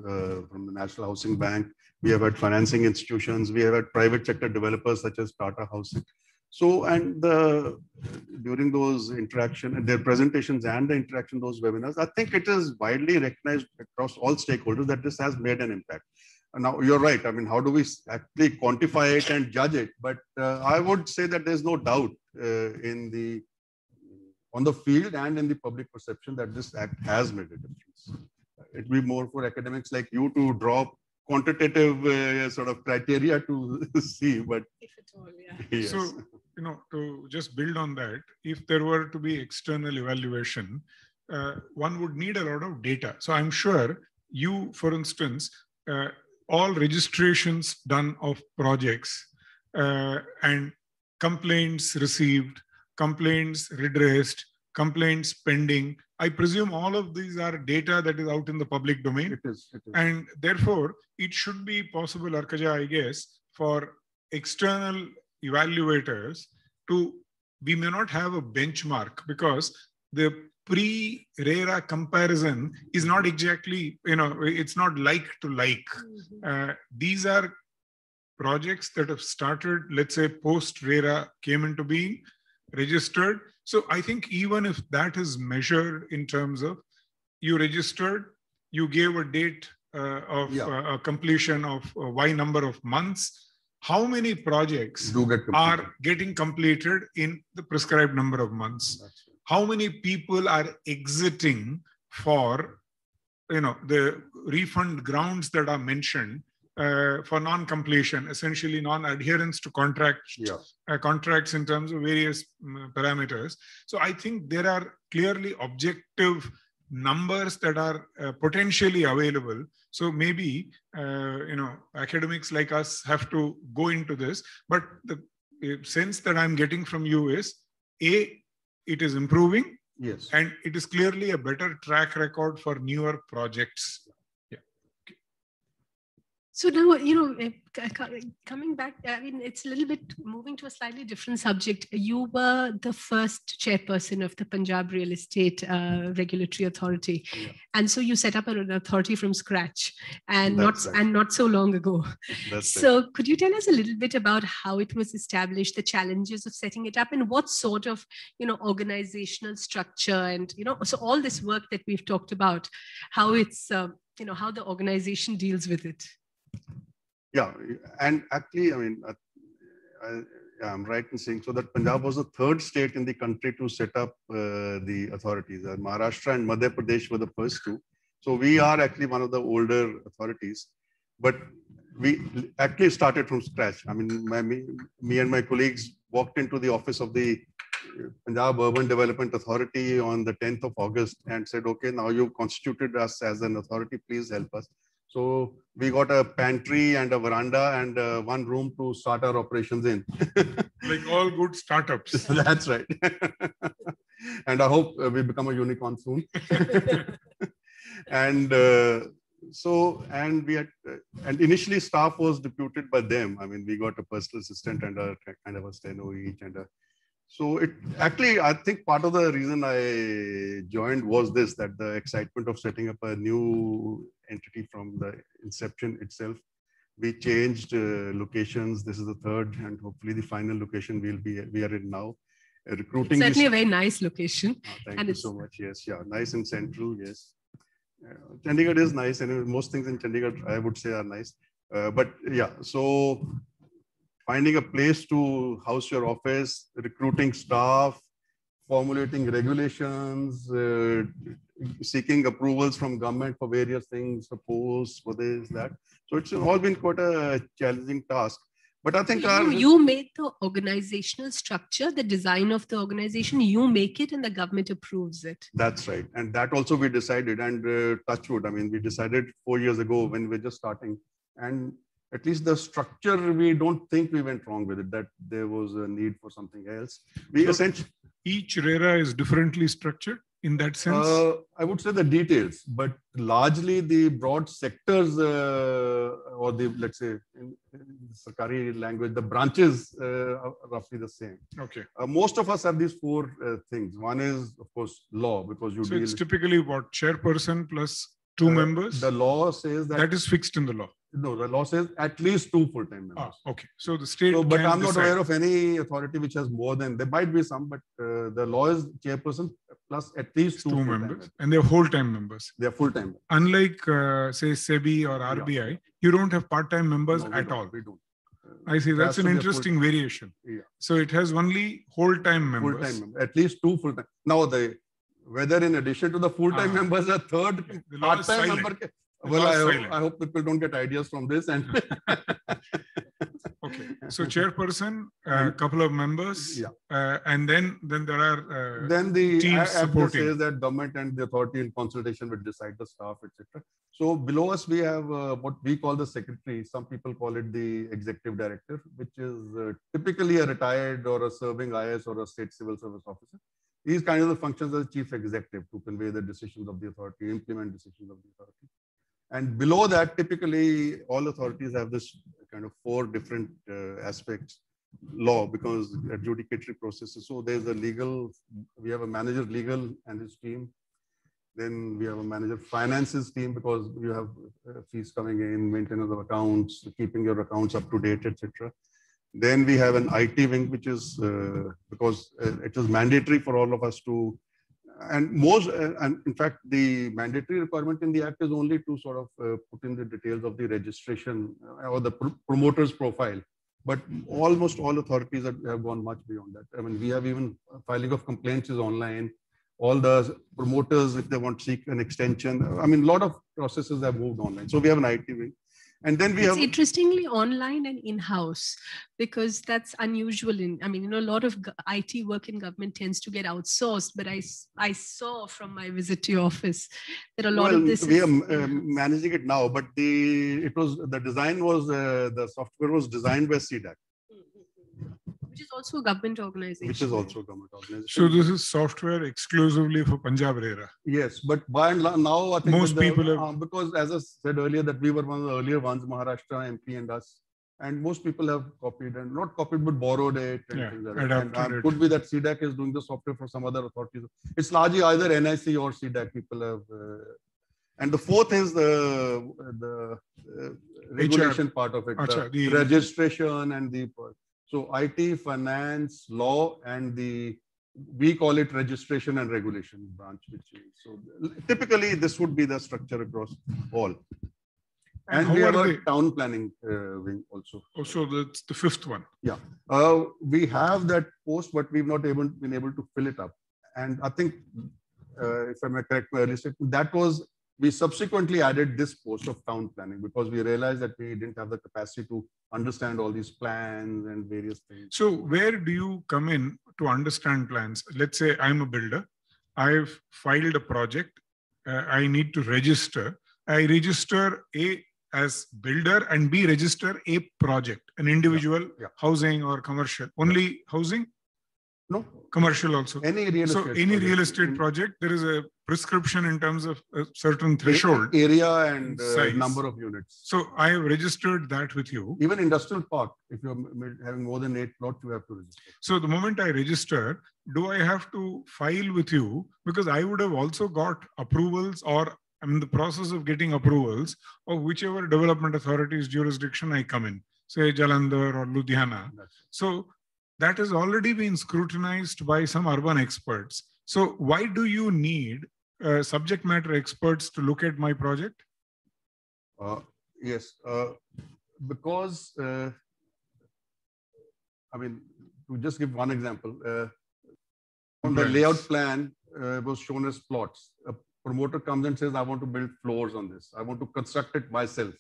from the National Housing Bank. We have had financing institutions. We have had private sector developers such as Tata Housing. So, and during those their presentations and the interaction, those webinars, I think it is widely recognized across all stakeholders that this has made an impact. Now, you're right. I mean, how do we actually quantify it and judge it? But I would say that there's no doubt on the field and in the public perception that this act has made a difference. It will be more for academics like you to draw quantitative sort of criteria to see, but if at all, yes. So, to just build on that, if there were to be external evaluation, one would need a lot of data. So I'm sure you, for instance, all registrations done of projects and complaints received, complaints redressed, complaints pending. I presume all of these are data that is out in the public domain. It is. And therefore, it should be possible, Arkaja, I guess, for external evaluators to, we may not have a benchmark because the pre-RERA comparison is not exactly, it's not like to like. These are projects that have started, let's say, post-RERA came into being, registered. So I think even if that is measured in terms of you registered, you gave a date of completion of Y number of months, how many projects are getting completed in the prescribed number of months? How many people are exiting for the refund grounds that are mentioned for non-completion, essentially non-adherence to contracts in terms of various parameters. So I think there are clearly objective numbers that are potentially available. So maybe academics like us have to go into this. But the sense that I'm getting from you is, A, it is improving. Yes. And it is clearly a better track record for newer projects. So now, coming back, I mean, it's a little bit moving to a slightly different subject. You were the first chairperson of the Punjab Real Estate Regulatory Authority. Yeah. And so you set up an authority from scratch and That's right. not so long ago. That's so could you tell us a little bit about how it was established, the challenges of setting it up, and what sort of, organizational structure and, so all this work that we've talked about, how it's, how the organization deals with it? Yeah, and actually, I mean, I'm right in saying so that Punjab was the third state in the country to set up the authorities. Maharashtra and Madhya Pradesh were the first two. So we are actually one of the older authorities, but we actually started from scratch. I mean, me and my colleagues walked into the office of the Punjab Urban Development Authority on the 10th of August and said, okay, now you've constituted us as an authority, please help us. So we got a pantry and a veranda and one room to start our operations in. Like all good startups. That's right. And I hope we become a unicorn soon. And and initially staff was deputed by them. I mean, we got a personal assistant and a kind of a steno each so it actually, I think part of the reason I joined was this, that the excitement of setting up a new entity from the inception itself. We changed locations. This is the third and hopefully the final location we are in now. Recruiting. It's certainly a very nice location. Thank you so much. Yes, yeah, nice and central. Yes, Chandigarh is nice, and most things in Chandigarh I would say are nice. But yeah, so finding a place to house your office, recruiting staff, formulating regulations, seeking approvals from government for various things, for posts, for this, that. So it's all been quite a challenging task. But I think you made the organizational structure, the design of the organization, you make it and the government approves it. That's right. And that also we decided, and touch wood, I mean, we decided 4 years ago when we were just starting, and at least the structure, we don't think we went wrong with it, that there was a need for something else. We essentially... Each RERA is differently structured in that sense? I would say the details, but largely the broad sectors or the, let's say, in Sarkari language, the branches are roughly the same. Okay. Most of us have these four things. One is, of course, law, because you So it's typically what, chairperson plus 2 members? The law says that... That is fixed in the law. No, the law says at least 2 full-time members. Okay. So the state. But I'm not aware of any authority which has more than, there might be some, but the law is chairperson plus at least 2 members. And they're full-time members. They're full-time. Unlike, say, SEBI or RBI, you don't have part-time members at all. We don't. I see. That's an interesting variation. Yeah. So it has only whole-time members. Full-time members. At least 2 full-time. Now, whether in addition to the full-time members, a third part-time member. Well, I hope people don't get ideas from this. And okay, so chairperson, a couple of members, and then there are then the teams act supporting. says that government and the authority in consultation will decide the staff, etc. So below us, we have what we call the secretary. Some people call it the executive director, which is typically a retired or a serving IAS or a state civil service officer. These kind of the functions as chief executive to convey the decisions of the authority, implement decisions of the authority. And below that, typically all authorities have this kind of 4 different aspects. Law, because adjudicatory processes. So there's a legal, we have a manager legal and his team. Then we have a manager finances team, because you have fees coming in, maintenance of accounts, keeping your accounts up to date, etc. Then we have an IT wing, which is because it is mandatory for all of us to, and most, and in fact, the mandatory requirement in the Act is only to sort of put in the details of the registration or the promoter's profile. But almost all authorities have gone much beyond that. I mean, we have even filing of complaints is online. All the promoters, if they want to seek an extension, I mean, a lot of processes have moved online. So we have an IT wing. And then we have interestingly online and in-house, because that's unusual I mean, a lot of IT work in government tends to get outsourced, but I saw from my visit to your office that a lot of this we are managing it now, but the design was, the software was designed by CDAC. Which is also a government organization. Which is also a government organization. So this is software exclusively for Punjab RERA. Yes, but by and large, now I think most people have, because as I said earlier, that we were one of the earlier ones, Maharashtra, MP, and us, and most people have copied and not copied but borrowed it and things like that. And could be that CDAC is doing the software for some other authorities. It's largely either NIC or CDAC. People have, and the fourth is the regulation part of it, the registration and the. So IT, finance, law, and we call it registration and regulation branch, which is, so typically this would be the structure across all. And we have a town planning wing also. Oh, so that's the 5th one. Yeah. We have that post, but we've not been able to fill it up. And I think, if I may correct my earlier statement, that was, we subsequently added this post of town planning because we realized that we didn't have the capacity to understand all these plans and various things. So where do you come in to understand plans? Let's say I'm a builder. I've filed a project. I need to register. I register A as builder and B register a project, an individual housing or commercial. Only housing? No. Commercial also. Any real estate. So any real estate project, there is a prescription in terms of a certain threshold. Area and number of units. So I have registered that with you. Even industrial park, if you're having more than 8 plots, you have to register. So the moment I register, do I have to file with you? Because I would have also got approvals, or I'm in the process of getting approvals of whichever development authority's jurisdiction I come in, say Jalandhar or Ludhiana. So that has already been scrutinized by some urban experts. So why do you need subject matter experts to look at my project? Yes, because, I mean, to just give one example, on the layout plan was shown as plots. A promoter comes and says, I want to build floors on this. I want to construct it myself.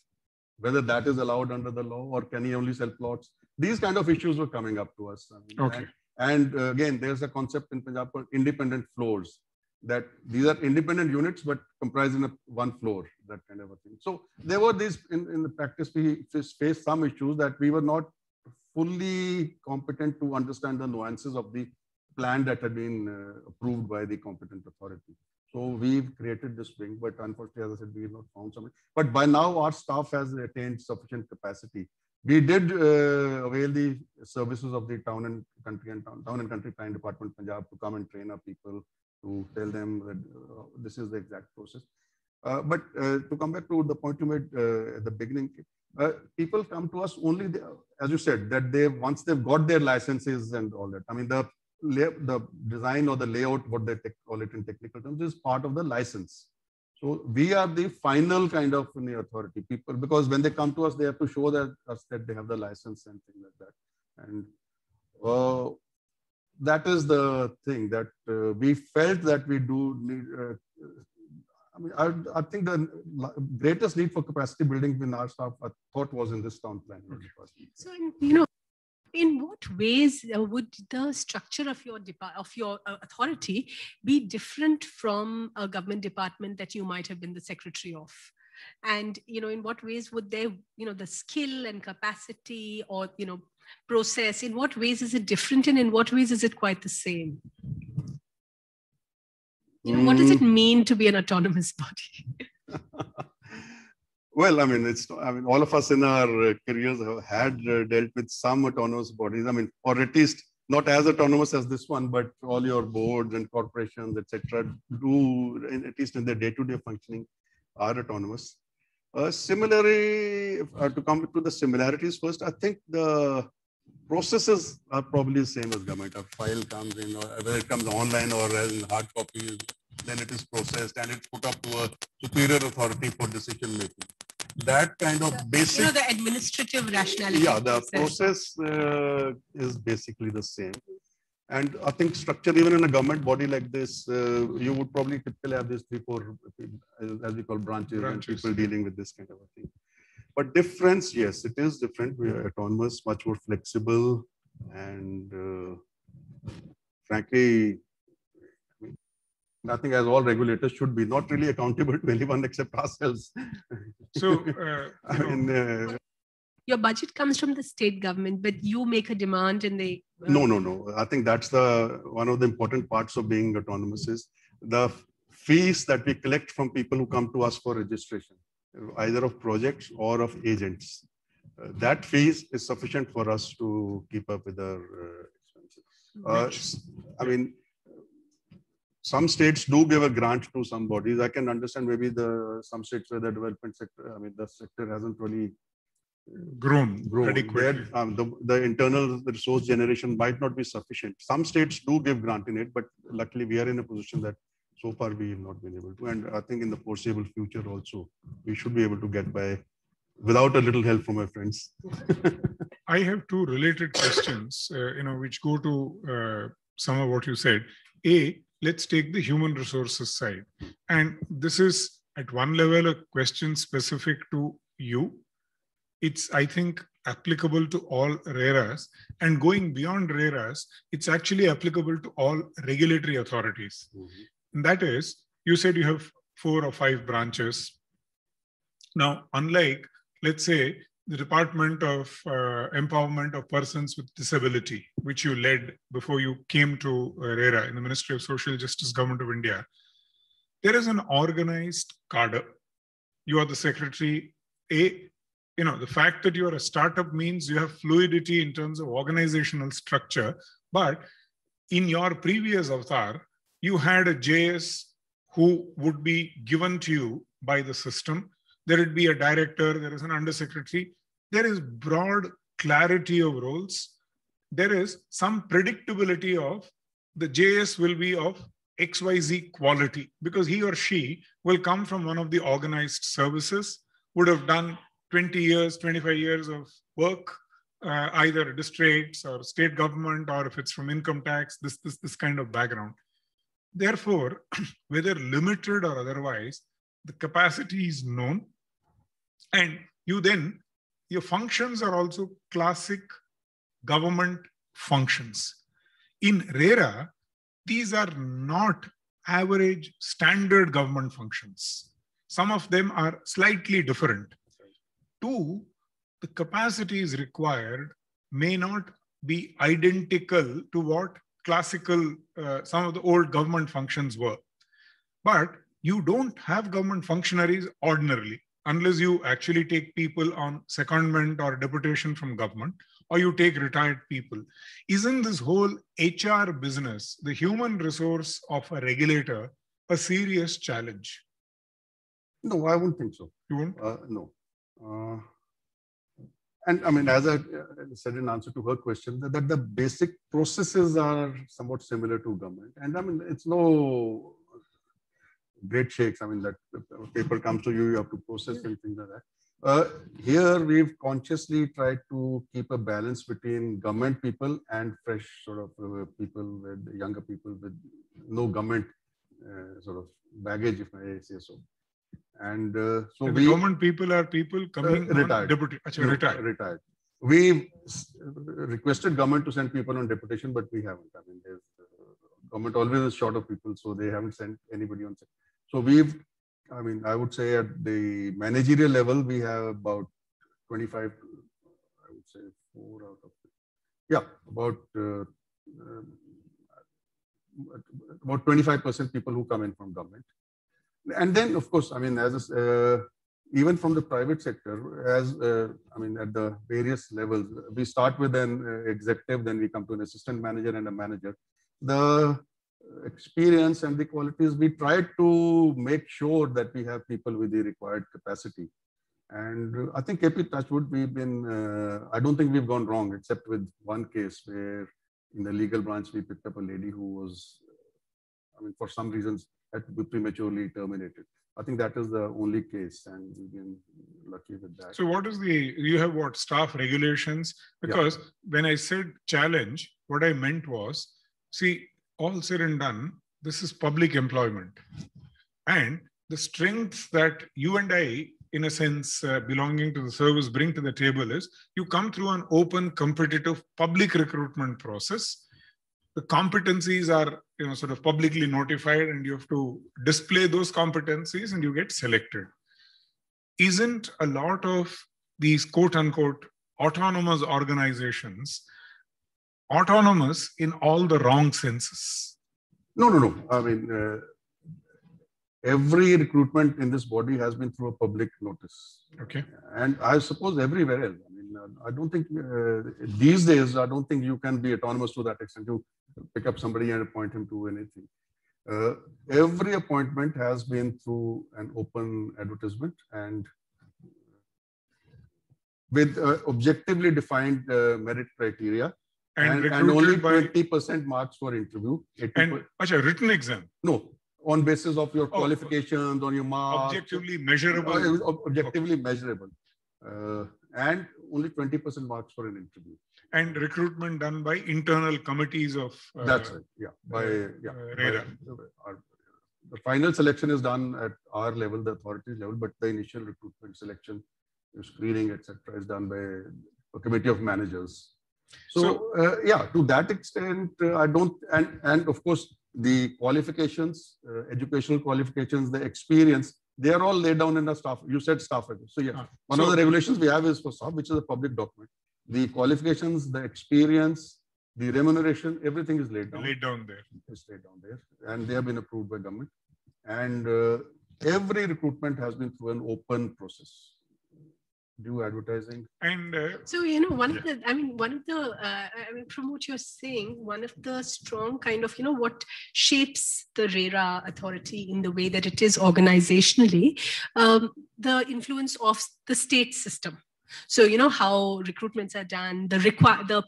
Whether that is allowed under the law or can he only sell plots? These kind of issues were coming up to us. I mean, okay. And again, there's a concept in Punjab called independent floors, that these are independent units, but comprising of one floor, that kind of a thing. So there were these, in the practice, we faced some issues that we were not fully competent to understand the nuances of the plan that had been approved by the competent authority. So we've created this wing, but unfortunately, as I said, we have not found something. But by now, our staff has attained sufficient capacity. We did avail the services of the Town and Country Planning Department, Punjab, to come and train our people, to tell them that this is the exact process. But to come back to the point you made at the beginning, people come to us only, as you said, that once they've got their licenses and all that. I mean, the design or the layout, what they call it in technical terms, is part of the license. So we are the final kind of authority people, because when they come to us, they have to show that they have the license and things like that. And that is the thing that we felt that we do need. I mean, I think the greatest need for capacity building in our staff, I thought, was in this town planning. Okay. So, in what ways would the structure of your authority be different from a government department that you might have been the secretary of? And, in what ways would their, the skill and capacity or, process, in what ways is it different and in what ways is it quite the same? What does it mean to be an autonomous body? Well, all of us in our careers have had dealt with some autonomous bodies. Or at least not as autonomous as this one, but all your boards and corporations, etc., do, at least in their day-to-day functioning, are autonomous. Similarly, to come to the similarities first, I think the processes are probably the same as government. A file comes in, or whether it comes online or as in hard copy, then it is processed and it's put up to a superior authority for decision making. That kind of basic, the administrative rationality. Yeah, the process is basically the same. And I think structure, even in a government body like this, you would probably typically have these 3-4, as we call branches, and people dealing with this kind of a thing. But difference, yes, it is different. We are autonomous, much more flexible, and frankly, I think as all regulators should be, not really accountable to anyone except ourselves. So, your budget comes from the state government, but you make a demand and they... No. I think that's one of the important parts of being autonomous is the fees that we collect from people who come to us for registration, either of projects or of agents. That fees is sufficient for us to keep up with our expenses. Some states do give a grant to some bodies. I can understand maybe some states where the development sector, the sector hasn't really grown adequately. The internal resource generation might not be sufficient. Some states do give grant in it, but luckily we are in a position that so far we have not been able to. And I think in the foreseeable future also, we should be able to get by without a little help from my friends. I have two related questions, which go to some of what you said. Let's take the human resources side. And this is at one level a question specific to you. It's, I think, applicable to all RERAs, and going beyond RERAs, it's actually applicable to all regulatory authorities. And that is, you said you have 4 or 5 branches. Now, unlike, let's say, the Department of Empowerment of Persons with Disability, which you led before you came to RERA in the Ministry of Social Justice, Government of India, there is an organized cadre. You are the secretary. The fact that you are a startup means you have fluidity in terms of organizational structure. But in your previous avatar, you had a JS who would be given to you by the system. There would be a director, there is an undersecretary. There is broad clarity of roles. There is some predictability of the JS will be of XYZ quality because he or she will come from one of the organized services, would have done 20 years, 25 years of work, either districts or state government, or if it's from income tax, this kind of background. Therefore, whether limited or otherwise, the capacity is known. And your functions are also classic government functions. In RERA, these are not average standard government functions. Some of them are slightly different. 2, the capacities required may not be identical to what classical, some of the old government functions were. But you don't have government functionaries ordinarily, unless you actually take people on secondment or deputation from government, or you take retired people. Isn't this whole HR business, the human resource of a regulator, a serious challenge? No, I wouldn't think so. You won't? No. And as I said in answer to her question, that the basic processes are somewhat similar to government. And it's no great shakes. That paper comes to you, you have to process and things like that. Here, we've consciously tried to keep a balance between government people and fresh sort of people, with younger people with no government sort of baggage, if I say so. And so the government people are people coming retired. Retired. We requested government to send people on deputation, but we haven't. Government always is short of people, so they haven't sent anybody on. So we've I mean, I would say at the managerial level, we have about 25, I would say 4 out of, yeah, about 25% people who come in from government. And then, of course, I mean, even from the private sector, I mean, at the various levels, we start with an executive, then we come to an assistant manager and a manager. The experience and the qualities, we try to make sure that we have people with the required capacity. And I think KP Touchwood, we've been, I don't think we've gone wrong, except with one case where in the legal branch, we picked up a lady who was, I mean, for some reasons, had to be prematurely terminated. I think that is the only case, and we've been lucky with that. So what is you have what, staff regulations? Because when I said challenge, what I meant was, see, all said and done, this is public employment. And the strength that you and I, in a sense, belonging to the service, bring to the table is, you come through an open, competitive, public recruitment process. The competencies are, sort of publicly notified, and you have to display those competencies and you get selected. Isn't a lot of these quote unquote autonomous organizations autonomous in all the wrong senses? No. I mean, every recruitment in this body has been through a public notice. Okay. And I suppose everywhere else. I mean, I don't think these days, I don't think you can be autonomous to that extent to pick up somebody and appoint him to anything. Every appointment has been through an open advertisement and with objectively defined merit criteria. And only 20% marks for interview. And written exam? No, on basis of your qualifications, on your marks. Objectively measurable? Objectively measurable. And only 20% marks for an interview. And recruitment done by internal committees of... That's right, yeah. RERA. The final selection is done at our level, the authority level, but the initial recruitment selection, screening, etc., is done by a committee of managers. So to that extent, I don't, and of course, the qualifications, educational qualifications, the experience, they are all laid down in the staff. You said staff regulations. So one of the regulations we have is for staff, which is a public document. The qualifications, the experience, the remuneration, everything is laid down. Laid down there. It's laid down there. And they have been approved by government. And every recruitment has been through an open process. Do advertising. And so, one of the, from what you're saying, one of the strong kind of, what shapes the RERA authority in the way that it is organizationally, the influence of the state system. So, how recruitments are done, the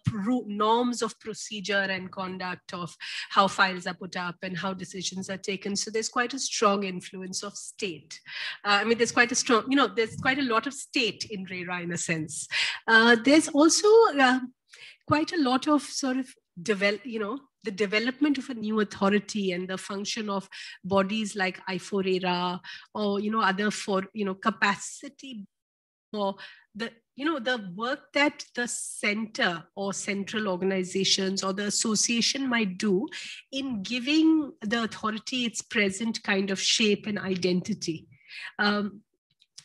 norms of procedure and conduct of how files are put up and how decisions are taken. So there's quite a strong influence of state. There's quite a strong, there's quite a lot of state in RERA in a sense. There's also quite a lot of sort of the development of a new authority and the function of bodies like IFO-RERA or, other capacity for the work that the center or central organizations or the association might do in giving the authority its present kind of shape and identity,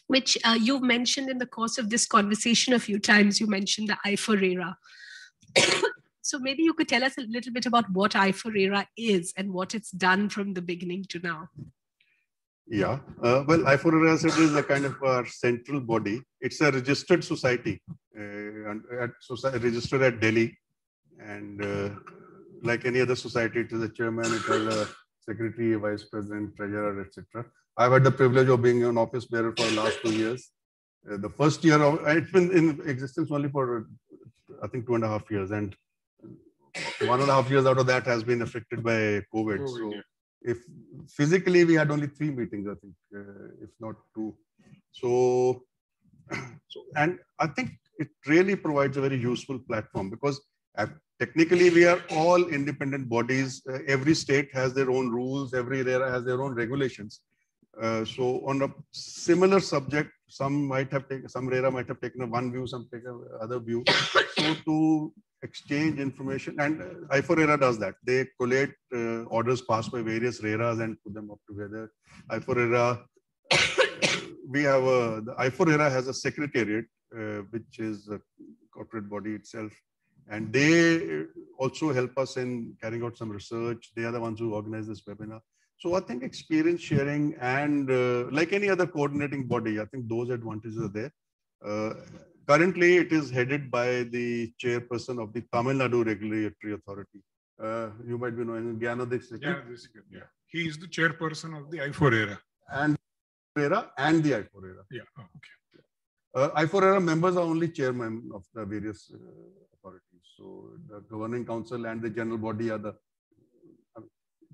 which you've mentioned in the course of this conversation a few times. You mentioned the IFO-RERA. So maybe you could tell us a little bit about what IFO-RERA is and what it's done from the beginning to now. Yeah, well, IFO-RERA is a kind of our central body. It's a registered society, registered at Delhi, and like any other society, it is a chairman, it has a secretary, a vice president, treasurer, etc. I've had the privilege of being an office bearer for the last 2 years. The first year of it's been in existence only for I think 2.5 years, and 1.5 years out of that has been affected by COVID. So if physically we had only 3 meetings, I think, if not 2. So, and I think it really provides a very useful platform because technically we are all independent bodies. Every state has their own rules. Every RERA has their own regulations. So on a similar subject, some RERA might have taken one view, some take another view. So to exchange information, and IFO-RERA does that. They collate orders passed by various RERAs and put them up together. IFO-RERA we have the I4ERA has a secretariat, which is a corporate body itself. And they also help us in carrying out some research. They are the ones who organize this webinar. So I think experience sharing and like any other coordinating body, I think those advantages are there. Currently, it is headed by the chairperson of the Tamil Nadu Regulatory Authority. You might be knowing Gyanadek Sekar. Yeah, he is the chairperson of the I4ERA. And the I4ERA. Yeah, okay. I4ERA members are only chairmen of the various authorities. So the governing council and the general body are the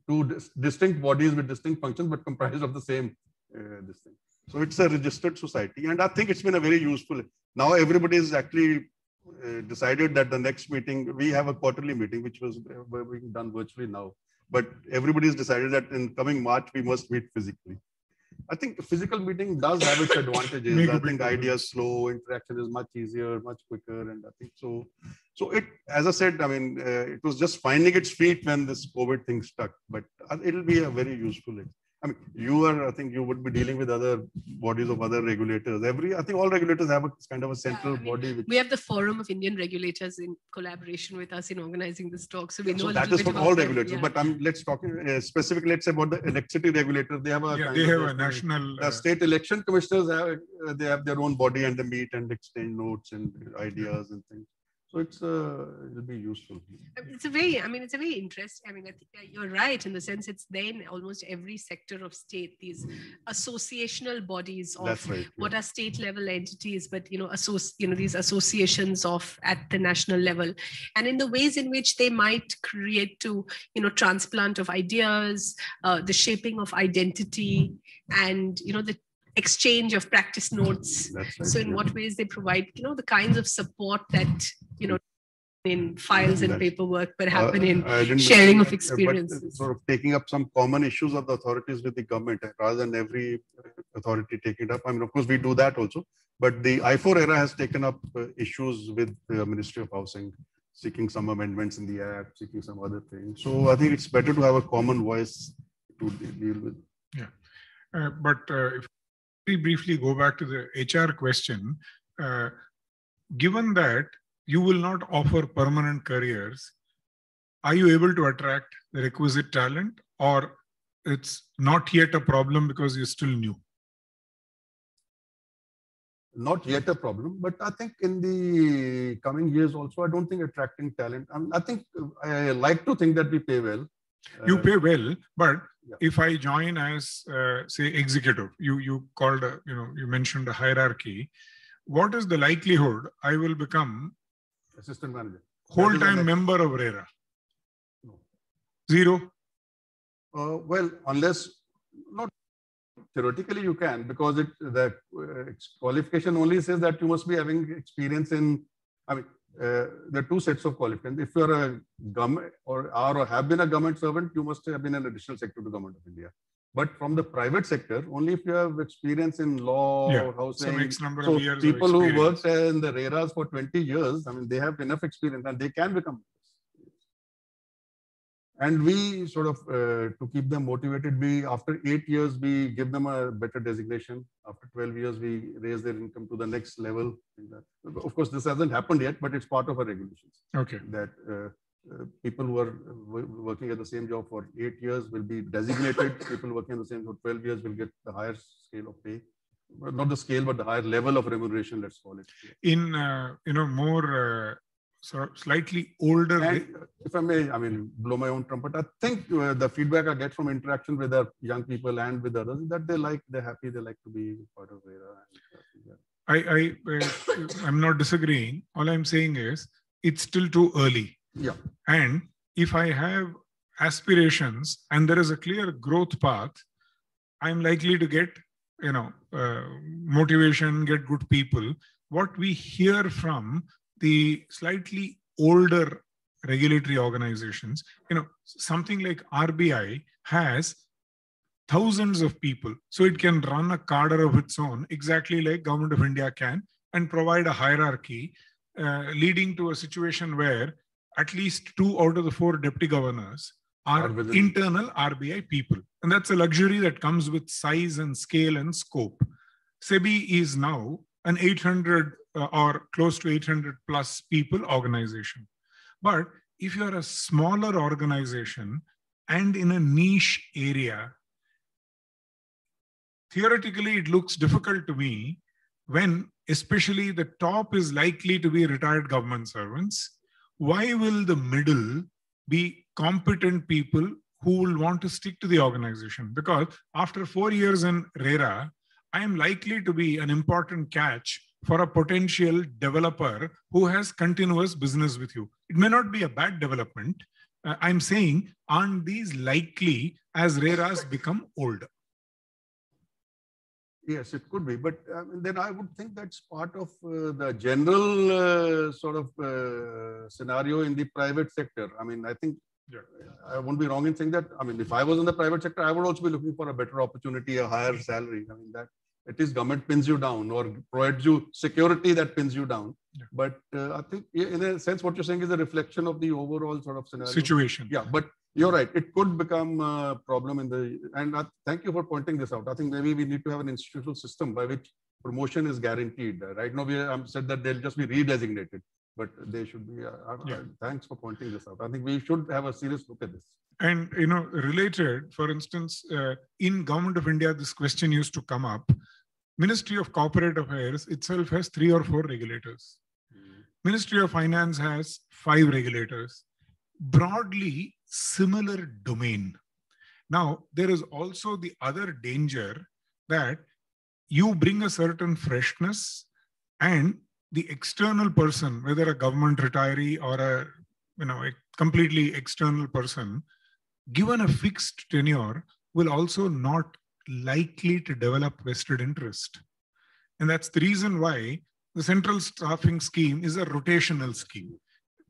two distinct bodies with distinct functions, but comprised of the same this thing. So it's a registered society, and I think it's been a very useful. Now everybody is actually decided that the next meeting, we have a quarterly meeting, which was being done virtually now, but everybody has decided that in coming March, we must meet physically. I think a physical meeting does have its advantages. I think ideas flow, interaction is much easier, much quicker. And I think so. So it, as I said, I mean, it was just finding its feet when this COVID thing stuck, but it'll be a very useful. I mean, I think you would be dealing with other bodies of other regulators. I think all regulators have a kind of a central body. Which, we have the Forum of Indian Regulators in collaboration with us in organizing this talk. So we know that is for all regulators. Yeah. But let's talk specifically, let's say about the electricity regulator. They have a national. The state election commissioners they have their own body and they meet and exchange notes and ideas and things. So it'll be useful. It's a very interesting. I mean, I think you're right in the sense it's there in almost every sector of state. These associational bodies of what are state level entities, but these associations of at the national level, and in the ways in which they might create to transplant of ideas, the shaping of identity, and the exchange of practice notes. So in what ways they provide, the kinds of support that, in files and paperwork, but happen in sharing of experiences. Sort of taking up some common issues of the authorities with the government rather than every authority taking it up. I mean, of course, we do that also, but the I4ERA has taken up issues with the Ministry of Housing, seeking some amendments in the act, seeking some other things. So I think it's better to have a common voice to deal with. Yeah, but if we briefly go back to the HR question, given that you will not offer permanent careers, are you able to attract the requisite talent, or it's not yet a problem because you're still new? Not yet a problem, but I think in the coming years also, I don't think attracting talent. I think I like to think that we pay well. You pay well, but if I join as, say, executive, you called, you mentioned a hierarchy. What is the likelihood I will become assistant manager, whole-time member of RERA? No. Zero? Well, unless, not theoretically you can, because the qualification only says that you must be having experience in, there are two sets of qualifications. If you're a government or have been a government servant, you must have been an additional sector to the government of India. But from the private sector, only if you have experience in law or housing. So people who worked in the RERAs for 20 years, they have enough experience and they can become. And we sort of, to keep them motivated, after 8 years, we give them a better designation. After 12 years, we raise their income to the next level. Of course, this hasn't happened yet, but it's part of our regulations. Okay. That people who are working at the same job for 8 years will be designated. People working at the same job for 12 years will get the higher scale of pay. Not the scale, but the higher level of remuneration, let's call it. In, more... slightly older. And if I may, blow my own trumpet, I think the feedback I get from interaction with our young people and with others is that they're happy, they like to be part of RERA. I'm not disagreeing. All I'm saying is it's still too early. Yeah. And if I have aspirations and there is a clear growth path, I'm likely to get, motivation, get good people. What we hear from the slightly older regulatory organizations, something like RBI has thousands of people. So it can run a cadre of its own, exactly like Government of India can, and provide a hierarchy, leading to a situation where at least 2 out of the 4 deputy governors are internal RBI people. And that's a luxury that comes with size and scale and scope. SEBI is now an 800 or close to 800 plus people organization. But if you're a smaller organization and in a niche area, theoretically, it looks difficult to me when especially the top is likely to be retired government servants. Why will the middle be competent people who will want to stick to the organization? Because after 4 years in RERA, I am likely to be an important catch for a potential developer who has continuous business with you. It may not be a bad development. I'm saying, aren't these likely as RERAs become older? Yes, it could be. But then I would think that's part of the general sort of scenario in the private sector. I mean, I think I won't be wrong in saying that. I mean, if I was in the private sector, I would also be looking for a better opportunity, a higher salary. I mean, that it is government pins you down or provides you security that pins you down. Yeah. But I think in a sense, what you're saying is a reflection of the overall sort of scenario. Situation. Yeah, but you're right. It could become a problem in the, and thank you for pointing this out. I think maybe we need to have an institutional system by which promotion is guaranteed. Right now, we have said that they'll just be redesignated, but they should be, thanks for pointing this out. I think we should have a serious look at this. And, you know, related, for instance, in Government of India, this question used to come up. Ministry of Corporate Affairs itself has 3 or 4 regulators. Ministry of Finance has 5 regulators. Broadly similar domain. Now, there is also the other danger that you bring a certain freshness and the external person, whether a government retiree or a completely external person, given a fixed tenure, will also not likely to develop vested interest. And that's the reason why the central staffing scheme is a rotational scheme.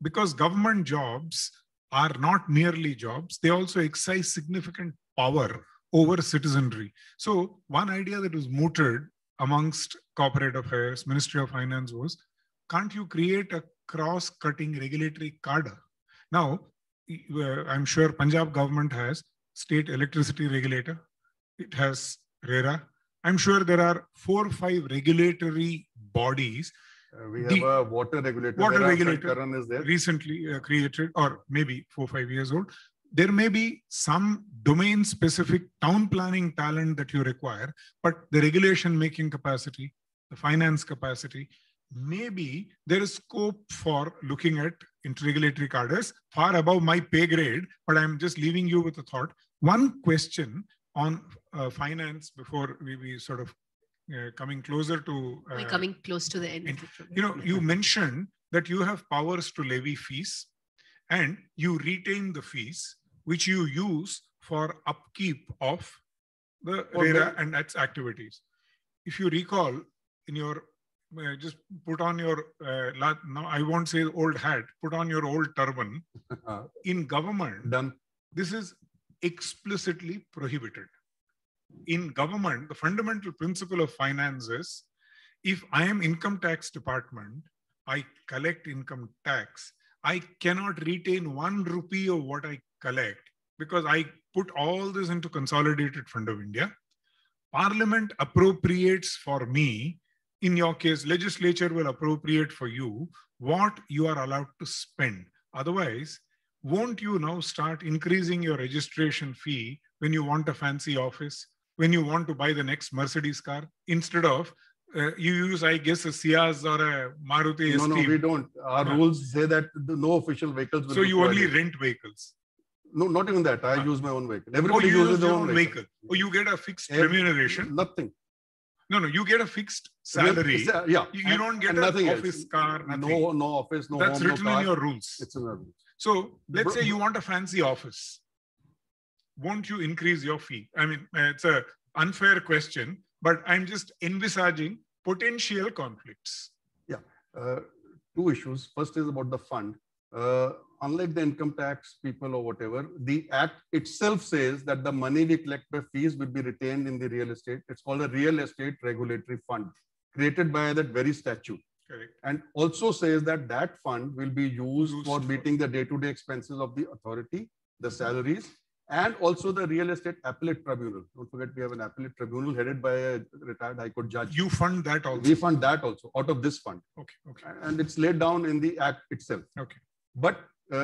Because government jobs are not merely jobs, they also exercise significant power over citizenry. So one idea that was mooted amongst corporate affairs, Ministry of Finance was, can't you create a cross-cutting regulatory cadre? Now, I'm sure Punjab government has state electricity regulator. It has RERA. I'm sure there are 4 or 5 regulatory bodies. We have a water regulator. Water regulator Karan is there. Recently created, or maybe 4 or 5 years old. There may be some domain-specific town planning talent that you require, but the regulation-making capacity, the finance capacity, maybe there is scope for looking at interregulatory cadres far above my pay grade, but I'm just leaving you with a thought. One question on finance before we sort of coming closer to... We're coming close to the end. You know, you mentioned that you have powers to levy fees and you retain the fees, which you use for upkeep of the RERA and its activities. If you recall, in your, just put on your, no, I won't say old hat, put on your old turban. In government, this is explicitly prohibited. In government, the fundamental principle of finance is, if I am income tax department, I collect income tax, I cannot retain 1 rupee of what I collect because I put all this into Consolidated Fund of India. Parliament appropriates for me. In your case, legislature will appropriate for you what you are allowed to spend. Otherwise, won't you now start increasing your registration fee when you want a fancy office, when you want to buy the next Mercedes car, instead of you use, I guess, a Ciaz or a Maruti ST? No, we don't. Our rules say that no official vehicles will So you only rent vehicles? No, not even that. I use my own vehicle. Everybody uses their own vehicle. Oh, you get a fixed remuneration? Nothing. No, you get a fixed salary. Yeah. You don't get an office car, nothing. No office, no That's home, written no car. in your rules. It's in our rules. So let's say you want a fancy office. Won't you increase your fee? I mean, it's an unfair question, but I'm just envisaging potential conflicts. Yeah. 2 issues. First is about the fund. Unlike the income tax people or whatever, the act itself says that the money we collect by fees will be retained in the real estate. It's called a real estate regulatory fund created by that very statute. Correct. And also says that that fund will be used for meeting the day-to-day expenses of the authority, the salaries, And also the Real Estate Appellate Tribunal. Don't forget, we have an appellate tribunal headed by a retired High Court judge. You fund that also? We fund that also out of this fund. Okay. Okay. And it's laid down in the Act itself. Okay. But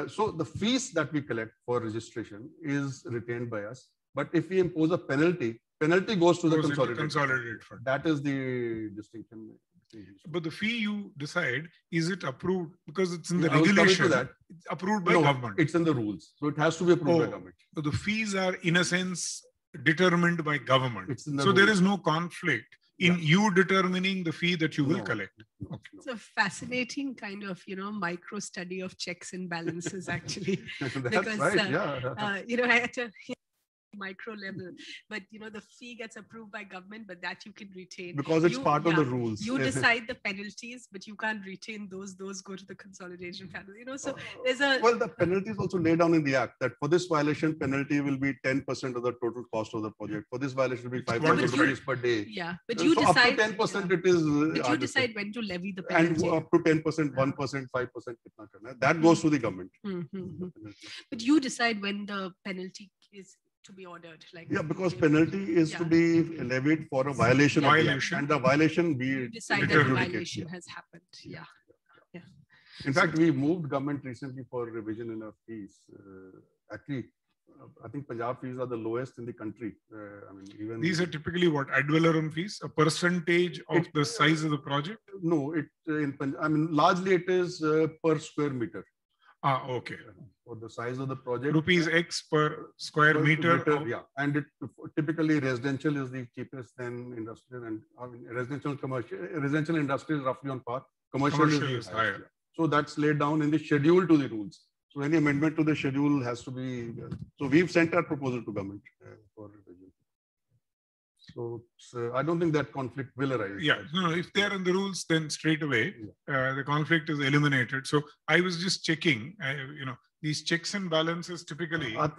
so the fees that we collect for registration is retained by us. But if we impose a penalty goes to the consolidated fund. That is the distinction. But the fee you decide, is it approved? Because it's in the regulation. It's approved by government. It's in the rules. So it has to be approved by government. So the fees are, in a sense, determined by government. So rules. There is no conflict in you determining the fee that you will collect. Okay. It's a fascinating kind of, micro study of checks and balances, actually. That's because, right. Yeah. I had to micro level, but the fee gets approved by government, but that you can retain because it's part of the rules. You decide the penalties, but you can't retain those go to the consolidation panel. So there's the penalty is also laid down in the Act that for this violation, penalty will be 10% of the total cost of the project. For this violation, will be 5,000 rupees per day. Yeah, but you decide up to 10%. It is. But you decide when to levy the penalty. And up to 10%, 1%, 5%. That goes to the government. But you decide when the penalty is to be ordered, because penalty is to be levied for a violation. And the violation we decide that the violation has happened. Yeah. In fact, we moved government recently for revision in our fees. Actually, I think Punjab fees are the lowest in the country. Even these are typically what, ad valorem fees, a percentage of the size of the project? No, largely it is per square meter. Okay. For the size of the project, rupees X per square meter. Yeah, and typically residential is the cheapest, then industrial, and residential, commercial. Residential industry is roughly on par. Commercial is higher. Yeah. So that's laid down in the schedule to the rules. So any amendment to the schedule has to be. So we've sent our proposal to government for revision. So I don't think that conflict will arise. Yeah, no, if they're in the rules, then straight away the conflict is eliminated. So I was just checking, these checks and balances typically are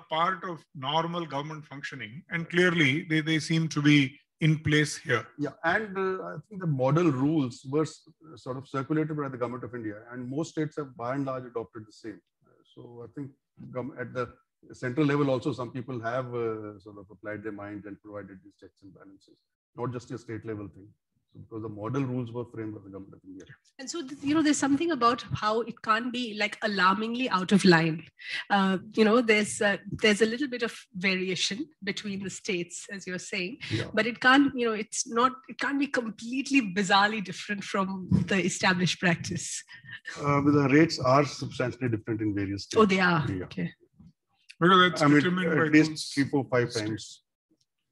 part of normal government functioning, and clearly they seem to be in place here. Yeah, and I think the model rules were sort of circulated by the government of India, and most states have by and large adopted the same. So I think at the central level also, some people have sort of applied their mind and provided these checks and balances, not just a state level thing. So because the model rules were framed by the government of India. And so, there's something about how it can't be alarmingly out of line. There's a little bit of variation between the states, as you're saying, but it can't, it can't be completely bizarrely different from the established practice. The rates are substantially different in various states. Oh, they are. Yeah. Okay. Because that's determined by at least 3, 4, 5 times.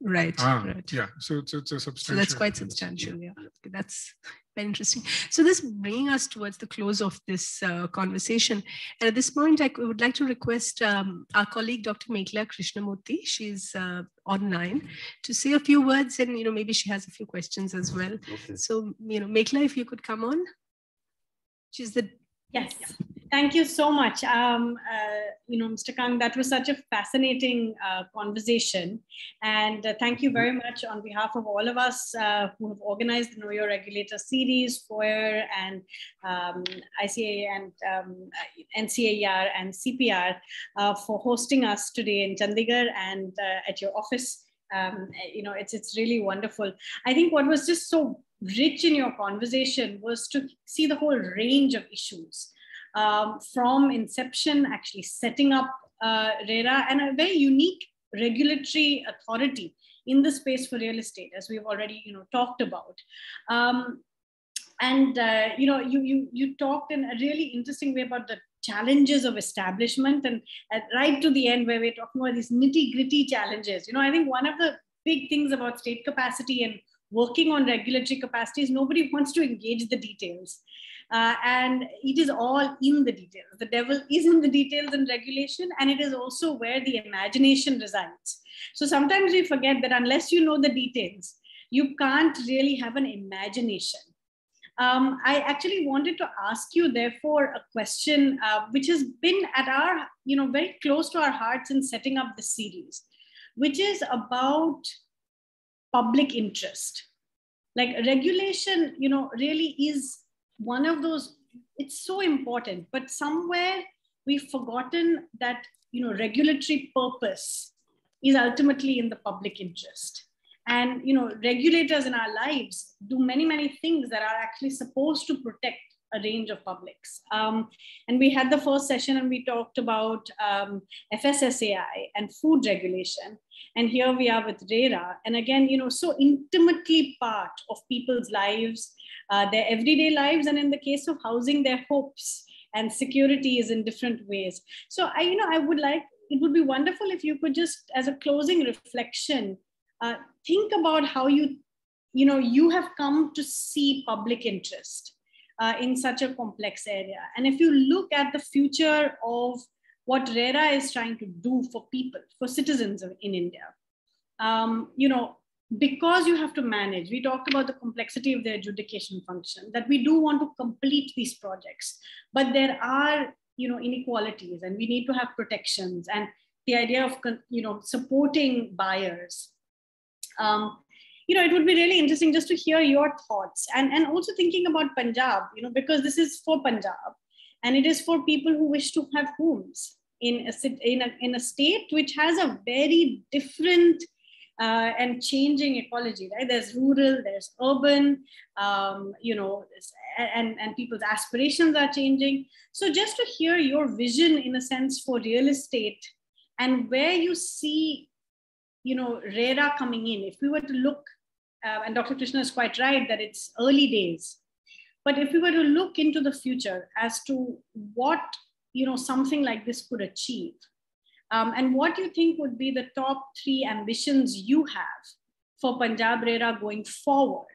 Right. Right. Yeah. So it's a substantial. So that's quite substantial. Yeah. That's very interesting. So this bringing us towards the close of this conversation. And at this point, I would like to request our colleague, Dr. Meghla Krishnamurthy. She's online to say a few words, and maybe she has a few questions as well. Okay. So Meghla, if you could come on. She's the Yes. Thank you so much. Mr. Kang, that was such a fascinating conversation. And thank you very much on behalf of all of us who have organized the Know Your Regulator series, FOIR and ICA and NCAER and CPR for hosting us today in Chandigarh and at your office. It's really wonderful. I think what was just so rich in your conversation was to see the whole range of issues from inception, actually setting up RERA and a very unique regulatory authority in the space for real estate, as we've already talked about. You talked in a really interesting way about the challenges of establishment, and right to the end where we're talking about these nitty-gritty challenges. I think one of the big things about state capacity and working on regulatory capacity is nobody wants to engage the details. And it is all in the details. The devil is in the details in regulation, and it is also where the imagination resides. So sometimes we forget that unless you know the details, you can't really have an imagination. I actually wanted to ask you, therefore, a question which has been at our, very close to our hearts in setting up this series, which is about public interest. Like regulation, really is one of those, it's so important, but somewhere we've forgotten that, you know, regulatory purpose is ultimately in the public interest. And, you know, regulators in our lives do many, many things that are actually supposed to protect a range of publics. And we had the first session and we talked about FSSAI and food regulation. And here we are with RERA. And again, you know, so intimately part of people's lives, their everyday lives, and in the case of housing, their hopes and security is in different ways. So I would like, it would be wonderful if you could just, as a closing reflection, think about how you have come to see public interest in such a complex area. And if you look at the future of what RERA is trying to do for people, for citizens in India, because you have to manage, we talked about the complexity of the adjudication function, that we do want to complete these projects, but there are, inequalities, and we need to have protections, and the idea of, supporting buyers. It would be really interesting just to hear your thoughts, and also thinking about Punjab, because this is for Punjab, and it is for people who wish to have homes in a state which has a very different and changing ecology, right? There's rural, there's urban, and people's aspirations are changing. So just to hear your vision, in a sense, for real estate, and where you see, RERA coming in. If we were to look, and Dr. Krishna is quite right that it's early days, but if we were to look into the future as to what, something like this could achieve, and what you think would be the top 3 ambitions you have for Punjab RERA going forward,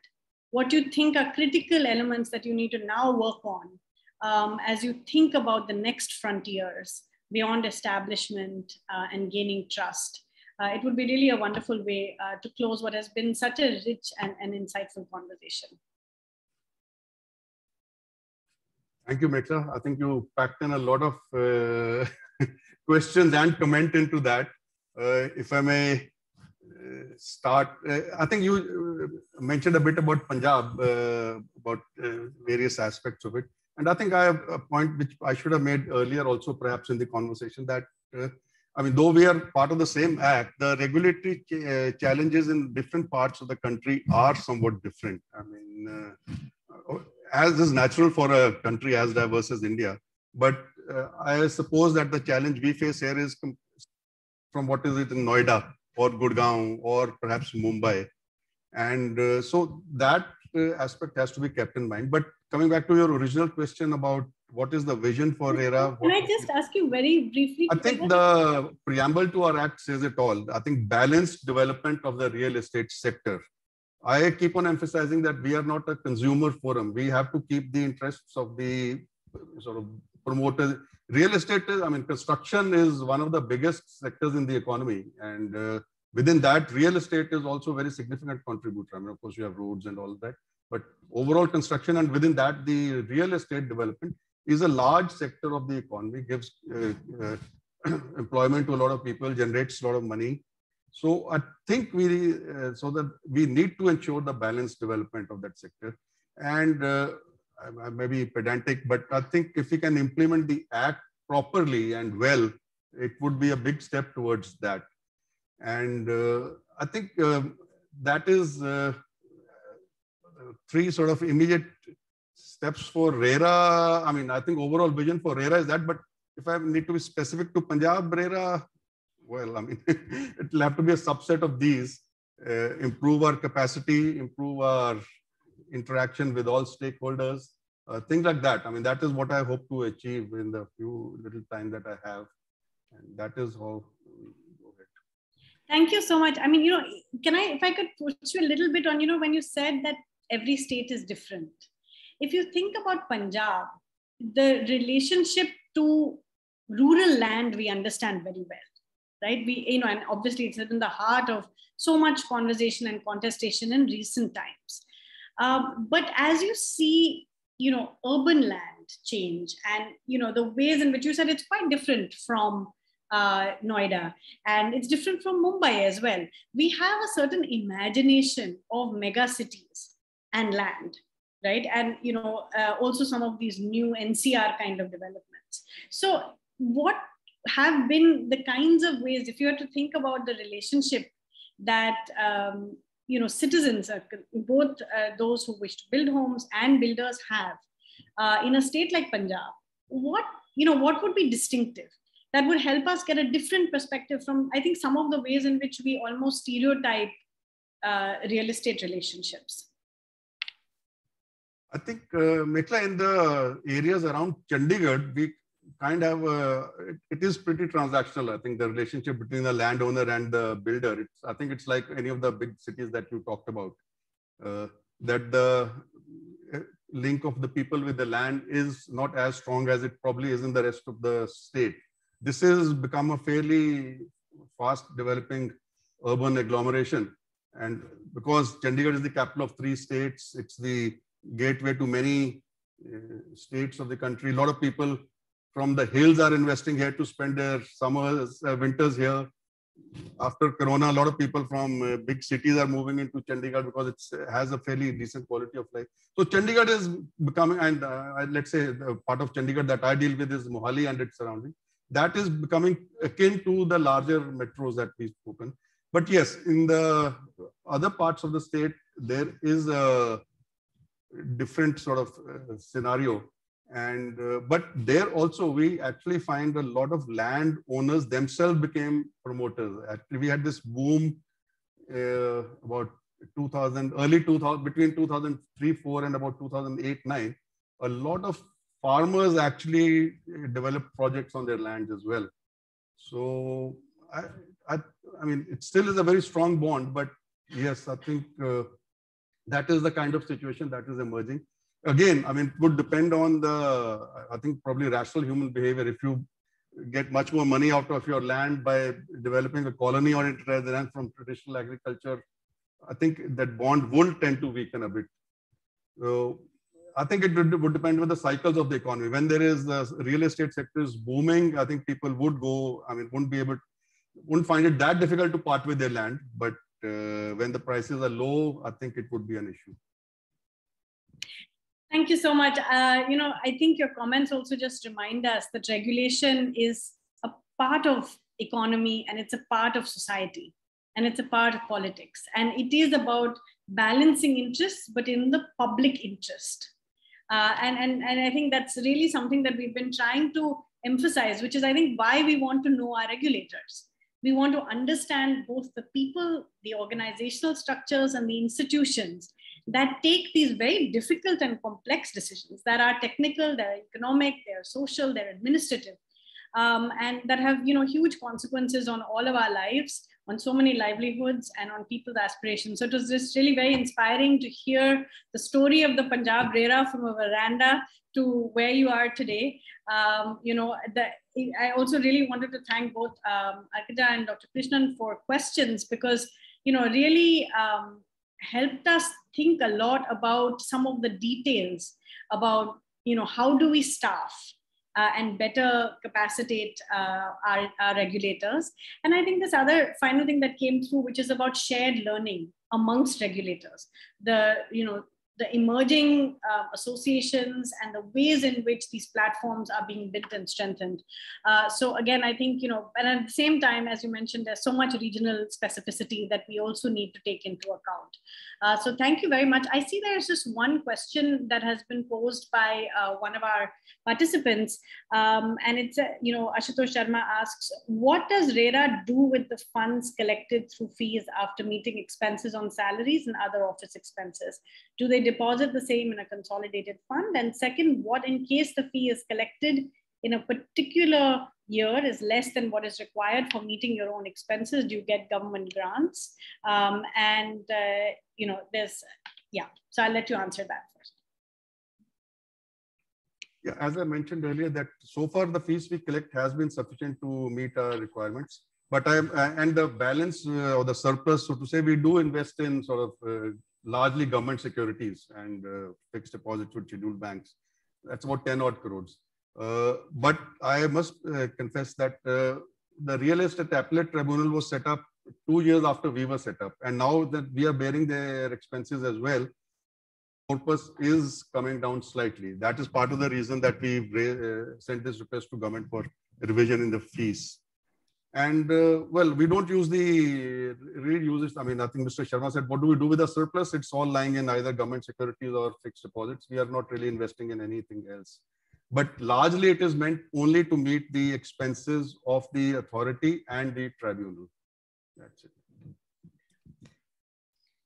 what you think are critical elements that you need to now work on as you think about the next frontiers beyond establishment and gaining trust. It would be really a wonderful way to close what has been such a rich and insightful conversation. Thank you, Meghna. I think you packed in a lot of questions and comment into that. If I may start, I think you mentioned a bit about Punjab, about various aspects of it. And I think I have a point which I should have made earlier also, perhaps in the conversation, that though we are part of the same act, the regulatory challenges in different parts of the country are somewhat different. As is natural for a country as diverse as India. But I suppose that the challenge we face here is from what is it in Noida or Gurgaon or perhaps Mumbai. And so that aspect has to be kept in mind. But coming back to your original question about what is the vision for RERA? Can I just ask you very briefly? I think the preamble to our act says it all. I think balanced development of the real estate sector. I keep on emphasizing that we are not a consumer forum. We have to keep the interests of the sort of promoters. Real estate is, construction is one of the biggest sectors in the economy. And within that, real estate is also a very significant contributor. Of course, you have roads and all of that. But overall construction, and within that, the real estate development is a large sector of the economy, gives employment to a lot of people, generates a lot of money. So I think we need to ensure the balanced development of that sector. And I may be pedantic, but I think if we can implement the act properly and well, it would be a big step towards that. And I think that is 3 sort of immediate steps for RERA. I think overall vision for RERA is that, but if I need to be specific to Punjab RERA, well, it will have to be a subset of these, improve our capacity, improve our interaction with all stakeholders, things like that. That is what I hope to achieve in the few little time that I have. And that is how we go ahead. Thank you so much. If I could push you a little bit on, when you said that every state is different. If you think about Punjab, the relationship to rural land, we understand very well. Right? And obviously it's in the heart of so much conversation and contestation in recent times. But as you see, urban land change, and, the ways in which you said it's quite different from Noida, and it's different from Mumbai as well. We have a certain imagination of mega cities and land, right? And, also some of these new NCR kind of developments. So what have been the kinds of ways, if you were to think about the relationship that citizens, both those who wish to build homes and builders have in a state like Punjab, what would be distinctive that would help us get a different perspective from, I think, some of the ways in which we almost stereotype real estate relationships? I think, Meghla, in the areas around Chandigarh, we kind of, it is pretty transactional. I think the relationship between the landowner and the builder, I think it's like any of the big cities that you talked about, that the link of the people with the land is not as strong as it probably is in the rest of the state. This has become a fairly fast developing urban agglomeration. And because Chandigarh is the capital of 3 states, it's the gateway to many states of the country. A lot of people from the hills are investing here to spend their summers, winters here. After Corona, a lot of people from big cities are moving into Chandigarh because it has a fairly decent quality of life. So Chandigarh is becoming, and let's say the part of Chandigarh that I deal with is Mohali and its surrounding. That is becoming akin to the larger metros that we've spoken. But yes, in the other parts of the state, there is a different sort of scenario. And but there also we actually find a lot of land owners themselves became promoters. Actually, we had this boom about 2000, early 2000, between 2003-4 and about 2008-9. A lot of farmers actually developed projects on their lands as well. So I mean, it still is a very strong bond, but yes, I think that is the kind of situation that is emerging. Again, I mean, it would depend on the, I think probably rational human behavior. If you get much more money out of your land by developing a colony on it rather than from traditional agriculture, I think that bond will tend to weaken a bit. So I think it would depend on the cycles of the economy. When there is the real estate sector is booming, I think people would go, I mean, wouldn't find it that difficult to part with their land. But when the prices are low, I think it would be an issue. Thank you so much. I think your comments also just remind us that regulation is a part of economy and it's a part of society and it's a part of politics. And it is about balancing interests, but in the public interest. And I think that's really something that we've been trying to emphasize, which is, I think, why we want to know our regulators. We want to understand both the people, the organizational structures, and the institutions that take these very difficult and complex decisions that are technical, they're economic, they're social, they're administrative, and that have huge consequences on all of our lives, on so many livelihoods, and on people's aspirations. So it was just really very inspiring to hear the story of the Punjab RERA from a veranda to where you are today. I also really wanted to thank both Arpita and Dr. Krishnan for questions, because really helped us think a lot about some of the details about how do we staff and better capacitate our regulators. And I think this other final thing that came through, which is about shared learning amongst regulators, the emerging associations and the ways in which these platforms are being built and strengthened. So again, I think, and at the same time, as you mentioned, there's so much regional specificity that we also need to take into account. So thank you very much. I see there's just one question that has been posed by one of our participants. And it's, Ashutosh Sharma asks, what does RERA do with the funds collected through fees after meeting expenses on salaries and other office expenses? Do they deposit the same in a consolidated fund? And second, what in case the fee is collected in a particular year is less than what is required for meeting your own expenses? Do you get government grants? So I'll let you answer that first. Yeah, as I mentioned earlier, that so far the fees we collect has been sufficient to meet our requirements. But and the balance or the surplus, so to say, we do invest in sort of largely government securities and fixed deposits with scheduled banks. That's about 10 odd crores. But I must confess that the Real Estate Appellate Tribunal was set up 2 years after we were set up. And now that we are bearing their expenses as well, corpus is coming down slightly. That is part of the reason that we sent this request to government for revision in the fees. And well, we don't use really use it. I mean, I think Mr. Sharma said, what do we do with the surplus? It's all lying in either government securities or fixed deposits. We are not really investing in anything else. But largely it is meant only to meet the expenses of the authority and the tribunal. That's it.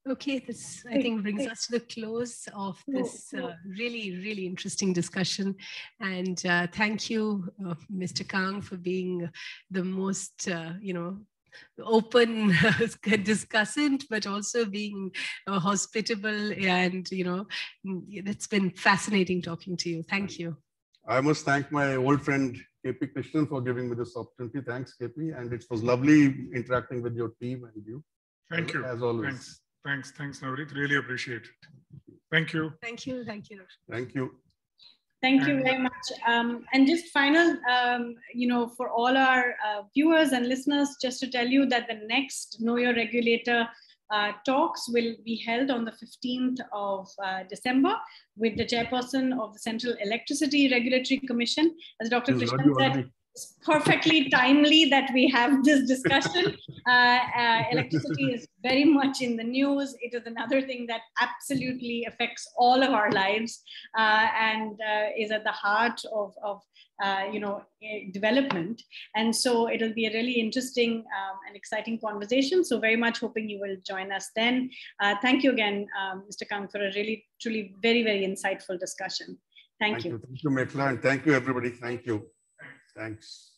Okay, this I think brings us to the close of this really, really interesting discussion. And thank you, Mr. Kang, for being the most, open discussant, but also being hospitable. And, it's been fascinating talking to you. Thank you. I must thank my old friend, KP Krishnan, for giving me this opportunity. Thanks, KP. And it was lovely interacting with your team and you. Thank you. As always. Thanks, Navneet. Really appreciate it. Thank you. Thank you. Thank you. Thank you. Thank you very much. And just final, for all our viewers and listeners, just to tell you that the next Know Your Regulator talks will be held on the 15th of December with the chairperson of the Central Electricity Regulatory Commission. As Dr. Krishnan said, it's perfectly timely that we have this discussion. Electricity is very much in the news. It is another thing that absolutely affects all of our lives and is at the heart of development. And so it'll be a really interesting and exciting conversation. So very much hoping you will join us then. Thank you again, Mr. Kang, for a really, truly very, very insightful discussion. Thank you. Thank you, Mekhala, and thank you, everybody. Thank you. Thanks.